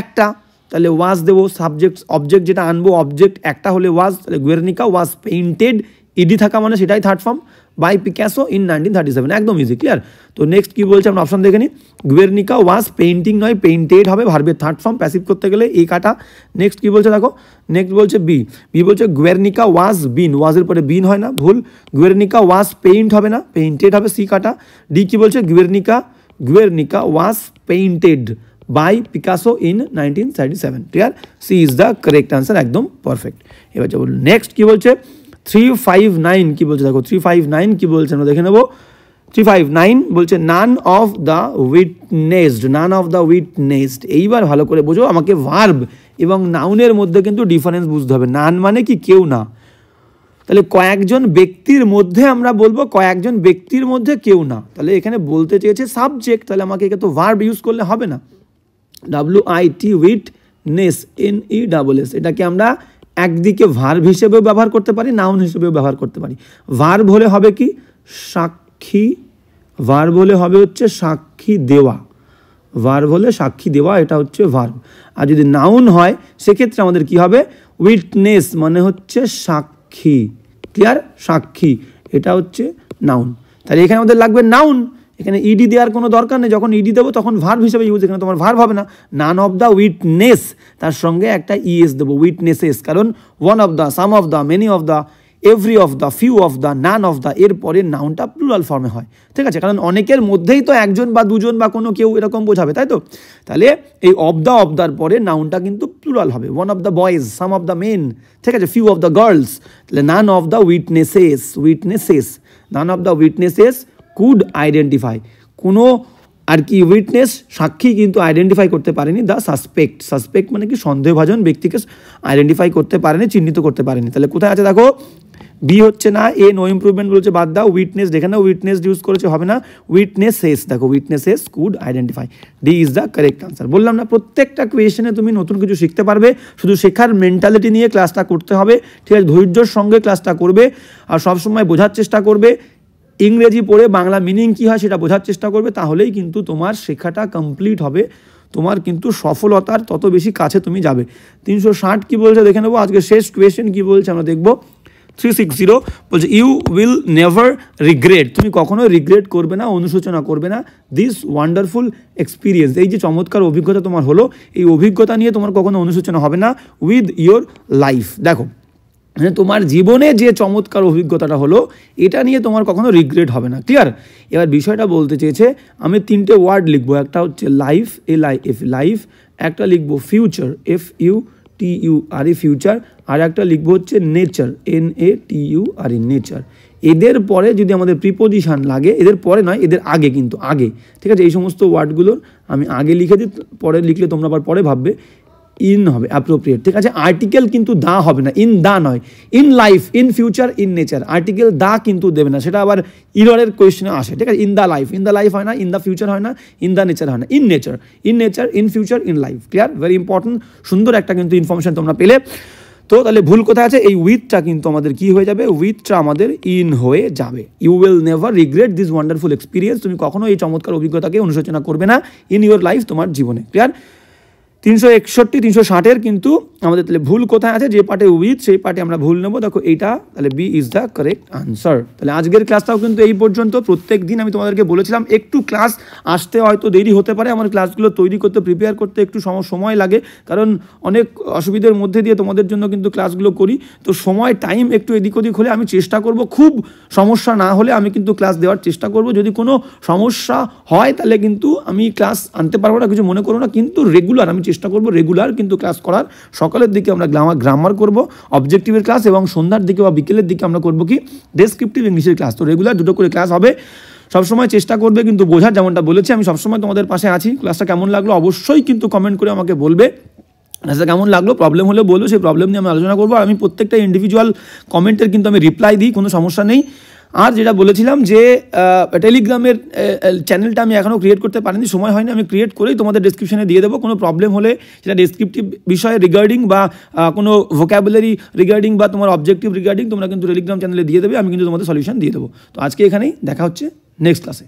একটা। তাহলে ওয়াজ দেবো, সাবজেক্ট অবজেক্ট যেটা আনবো, অবজেক্ট একটা হলে ওয়াজ, তাহলে গুয়ের্নিকা ওয়াজ পেইন্টেড ইডি থাকা মানে সেটাই third form, by Picasso in 1937, একদম ইজি, ক্লিয়ার। তো নেক্সট কি বলছে আমরা অপশন দেখে নিই। গুয়ের্নিকা ওয়াজ পেইন্টিং নয় পেইন্টেড হবে, ভার্বের থার্ড ফর্ম, প্যাসিভ করতে গেলে এই কাটা। নেক্সট কি বলছে দেখো, নেক্সট বলছে বি বলছে গুয়ের্নিকা ওয়াজ বিন, ওয়াজের পরে বিন হয় না, ভুল। গুয়ের্নিকা ওয়াজ পেইন্ট হবে না, পেইন্টেড হবে, সি কাটা। ডি কি বলছে Guernica was painted by Picasso in 1937, clear, C is the correct answer, একদম পারফেক্ট। এবার যাবো নেক্সট কি বলছে 359, কি বলছে দেখো 359 কি বলছে আমরা দেখে নেব। 359 বলছে নান অফ দ্য উইটনেসড, এইবার ভালো করে বোঝো, আমাকে ভার্ব এবং নাউনের মধ্যে কিন্তু ডিফারেন্স বুঝতে হবে। নান মানে কি কেউ না, তাহলে কয়েকজন ব্যক্তির মধ্যে আমরা বলবো কয়েকজন ব্যক্তির মধ্যে কেউ না, তাহলে এখানে বলতে চেয়েছে সাবজেক্ট, তাহলে আমাকে একে তো ভার্ব ইউজ করলে হবে না। WIT উইটনেস NESS, এটাকে আমরা একদিকে ভার্ব হিসেবেও ব্যবহার করতে পারি, নাউন হিসেবেও ব্যবহার করতে পারি। ভার্ব হলে হবে কি সাক্ষী, ভার্ব হলে হবে হচ্ছে সাক্ষী দেওয়া, ভার্ব হলে সাক্ষী দেওয়া, এটা হচ্ছে ভার্ব। আর যদি নাউন হয় সেক্ষেত্রে আমাদের কি হবে, উইটনেস মানে হচ্ছে সাক্ষী, ক্লিয়ার, সাক্ষী, এটা হচ্ছে নাউন। তাহলে এখানে আমাদের লাগবে নাউন, এখানে ইডি দেওয়ার কোনো দরকার নেই, যখন ইডি দেবো তখন ভার্ব হিসেবে ইউজ, এখানে তোমার ভার্ব হবে না। নান অফ দ্য উইটনেস, তার সঙ্গে একটা ইএস দেবো, উইটনেসেস, কারণ one of the, some of the, many of the, every of the, few of the, naan of the, এর পরে নাউনটা প্লুরাল ফর্মে হয়, ঠিক আছে, কারণ অনেকের মধ্যেই তো একজন বা দুজন বা কোনো কেউ এরকম বোঝাবে, তাই তো। তাহলে এই অফ দ্যার পরে নাউনটা কিন্তু প্লুরাল হবে, one of the boys, some of the men, ঠিক আছে, ফিউ অফ দ্য গার্লস, তাহলে none of the witnesses, none of the witnesses could identify, কোনো আর কি উইটনেস সাক্ষী কিন্তু আইডেন্টিফাই করতে পারেনি দ্য সাসপেক্ট মানে কি সন্দেহভাজন ব্যক্তিকে আইডেন্টিফাই করতে পারেনি, চিহ্নিত করতে পারেনি। তাহলে কোথায় আছে দেখো, বি হচ্ছে না, এ নো ইমপ্রুভমেন্ট বলছে বাদ দাও, উইটনেস এখানে উইটনেস ইউজ করেছে হবে না, উইটনেসেস, দেখো witnesses could identify, D is the correct answer. বললাম না প্রত্যেকটা কোয়েশনে তুমি নতুন কিছু শিখতে পারবে, শুধু শেখার মেন্টালিটি নিয়ে ক্লাসটা করতে হবে, ঠিক আছে, ধৈর্যর সঙ্গে ক্লাসটা করবে, আর সবসময় বোঝার চেষ্টা করবে, ইংরেজি পড়ে বাংলা মিনিং কী হয় সেটা বোঝার চেষ্টা করবে, তাহলেই কিন্তু তোমার শেখাটা কমপ্লিট হবে, তোমার কিন্তু সফলতার তত বেশি কাছে তুমি যাবে। 360 কি বলছে দেখে নেবো, আজকে শেষ কোয়েশ্চেন কি বলছে আমরা দেখবো। 360 বলছে ইউ উইল নেভার রিগ্রেট, তুমি কখনোই রিগ্রেট করবে না, অনুশোচনা করবে না, দিস ওয়ান্ডারফুল এক্সপিরিয়েন্স, এই যে চমৎকার অভিজ্ঞতা তোমার হলো, এই অভিজ্ঞতা নিয়ে তোমার কখনো অনুশোচনা হবে না, উইথ ইয়োর লাইফ, দেখো মানে তোমার জীবনে যে চমৎকার অভিজ্ঞতাটা হলো এটা নিয়ে তোমার কখনো রিগ্রেট হবে না, ক্লিয়ার। এবার বিষয়টা বলতে চেয়েছে, আমি 3টে ওয়ার্ড লিখবো, একটা হচ্ছে লাইফ, লাইফ, একটা লিখবো ফিউচার, FUTURE, ফিউচার, আর একটা লিখবো হচ্ছে নেচার, NATURE, নেচার। এদের পরে যদি আমাদের প্রিপোজিশন লাগে, এদের পরে নয়, এদের আগে, কিন্তু আগে, ঠিক আছে, এই সমস্ত ওয়ার্ডগুলোর আমি আগে লিখে দিই, পরে লিখলে তোমরা আবার পরে ভাববে ইন হবে অ্যাপ্রোপ্রিয়েট, ঠিক আছে। আর্টিকেল কিন্তু দা হবে না, ইন দা নয়, in life, in future, in nature, article the কিন্তু দেবে না, সেটা আবার ইররের কোয়েশ্চনে আসে, ঠিক আছে। ইন দ্য লাইফ হয় না, ইন দ্য ফিউচার হয় না, ইন দ্য নেচার হয় না, in nature, in future, in life, clear, very important, সুন্দর একটা কিন্তু ইনফরমেশন তোমরা পেলে। তো তাহলে ভুল কোথায় আছে, এই উইথটা কিন্তু আমাদের কি হয়ে যাবে, উইথটা আমাদের ইন হয়ে যাবে। You will never regret this wonderful experience, তুমি কখনো এই চমৎকার অভিজ্ঞতাকে অনুশোচনা করবে না ইন ইউর লাইফ, তোমার জীবনে, ক্লিয়ার। 361 360 কিন্তু আমাদের তাহলে ভুল কোথায় আছে, যে পার্টে উইথ সেই পার্টে আমরা ভুল নেবো, দেখো এইটা, তাহলে B is the correct answer. তাহলে আজকের ক্লাসটাও কিন্তু এই পর্যন্ত। প্রত্যেক দিন আমি তোমাদেরকে বলেছিলাম একটু ক্লাস আসতে হয়তো দেরি হতে পারে, আমার ক্লাসগুলো তৈরি করতে, প্রিপেয়ার করতে একটু সময় লাগে, কারণ অনেক অসুবিধার মধ্যে দিয়ে তোমাদের জন্য কিন্তু ক্লাসগুলো করি, তো সময় টাইম একটু এদিক ওদিক হলে আমি চেষ্টা করব, খুব সমস্যা না হলে আমি কিন্তু ক্লাস দেওয়ার চেষ্টা করব। যদি কোনো সমস্যা হয় তাহলে কিন্তু আমি ক্লাস আনতে পারবো না, কিছু মনে করো না, কিন্তু রেগুলার আমি চেষ্টা করব, রেগুলার কিন্তু ক্লাস করার। সকালের দিকে আমরা গ্রামার করব, অবজেক্টিভের ক্লাস, এবং সন্ধ্যার দিকে বা বিকেলের দিকে আমরা করব কি ডেসক্রিপটিভ ইংলিশের ক্লাস। তো রেগুলার দুটো করে ক্লাস হবে, সবসময় চেষ্টা করবে কিন্তু বোঝার, যেমনটা বলেছি আমি সবসময় তোমাদের পাশে আছি। ক্লাসটা কেমন লাগলো অবশ্যই কিন্তু কমেন্ট করে আমাকে বলবে, ক্লাসটা কেমন লাগলো, প্রবলেম হলে বলবো, সেই প্রবলেম নিয়ে আমি আলোচনা করবো। আর আমি প্রত্যেকটা ইন্ডিভিজুয়াল কমেন্টের কিন্তু আমি রিপ্লাই দিই, কোনো সমস্যা নেই। আর যেটা বলেছিলাম যে টেলিগ্রামের চ্যানেলটা আমি এখনও ক্রিয়েট করতে পারিনি, সময় হয়নি, আমি ক্রিয়েট করেই তোমাদের ডেসক্রিপশনে দিয়ে দেবো। কোনো প্রবলেম হলে সেটা ডেসক্রিপটিভ বিষয়ে রিগার্ডিং বা কোনো ভোকাবুলারি রিগার্ডিং বা তোমার অবজেক্টিভ রিগার্ডিং তোমরা কিন্তু টেলিগ্রাম চ্যানেলে দিয়ে দেবে, আমি কিন্তু তোমাদের সলিউশন দিয়ে দেবো। তো আজকে এখানেই দেখা হচ্ছে নেক্সট ক্লাসে।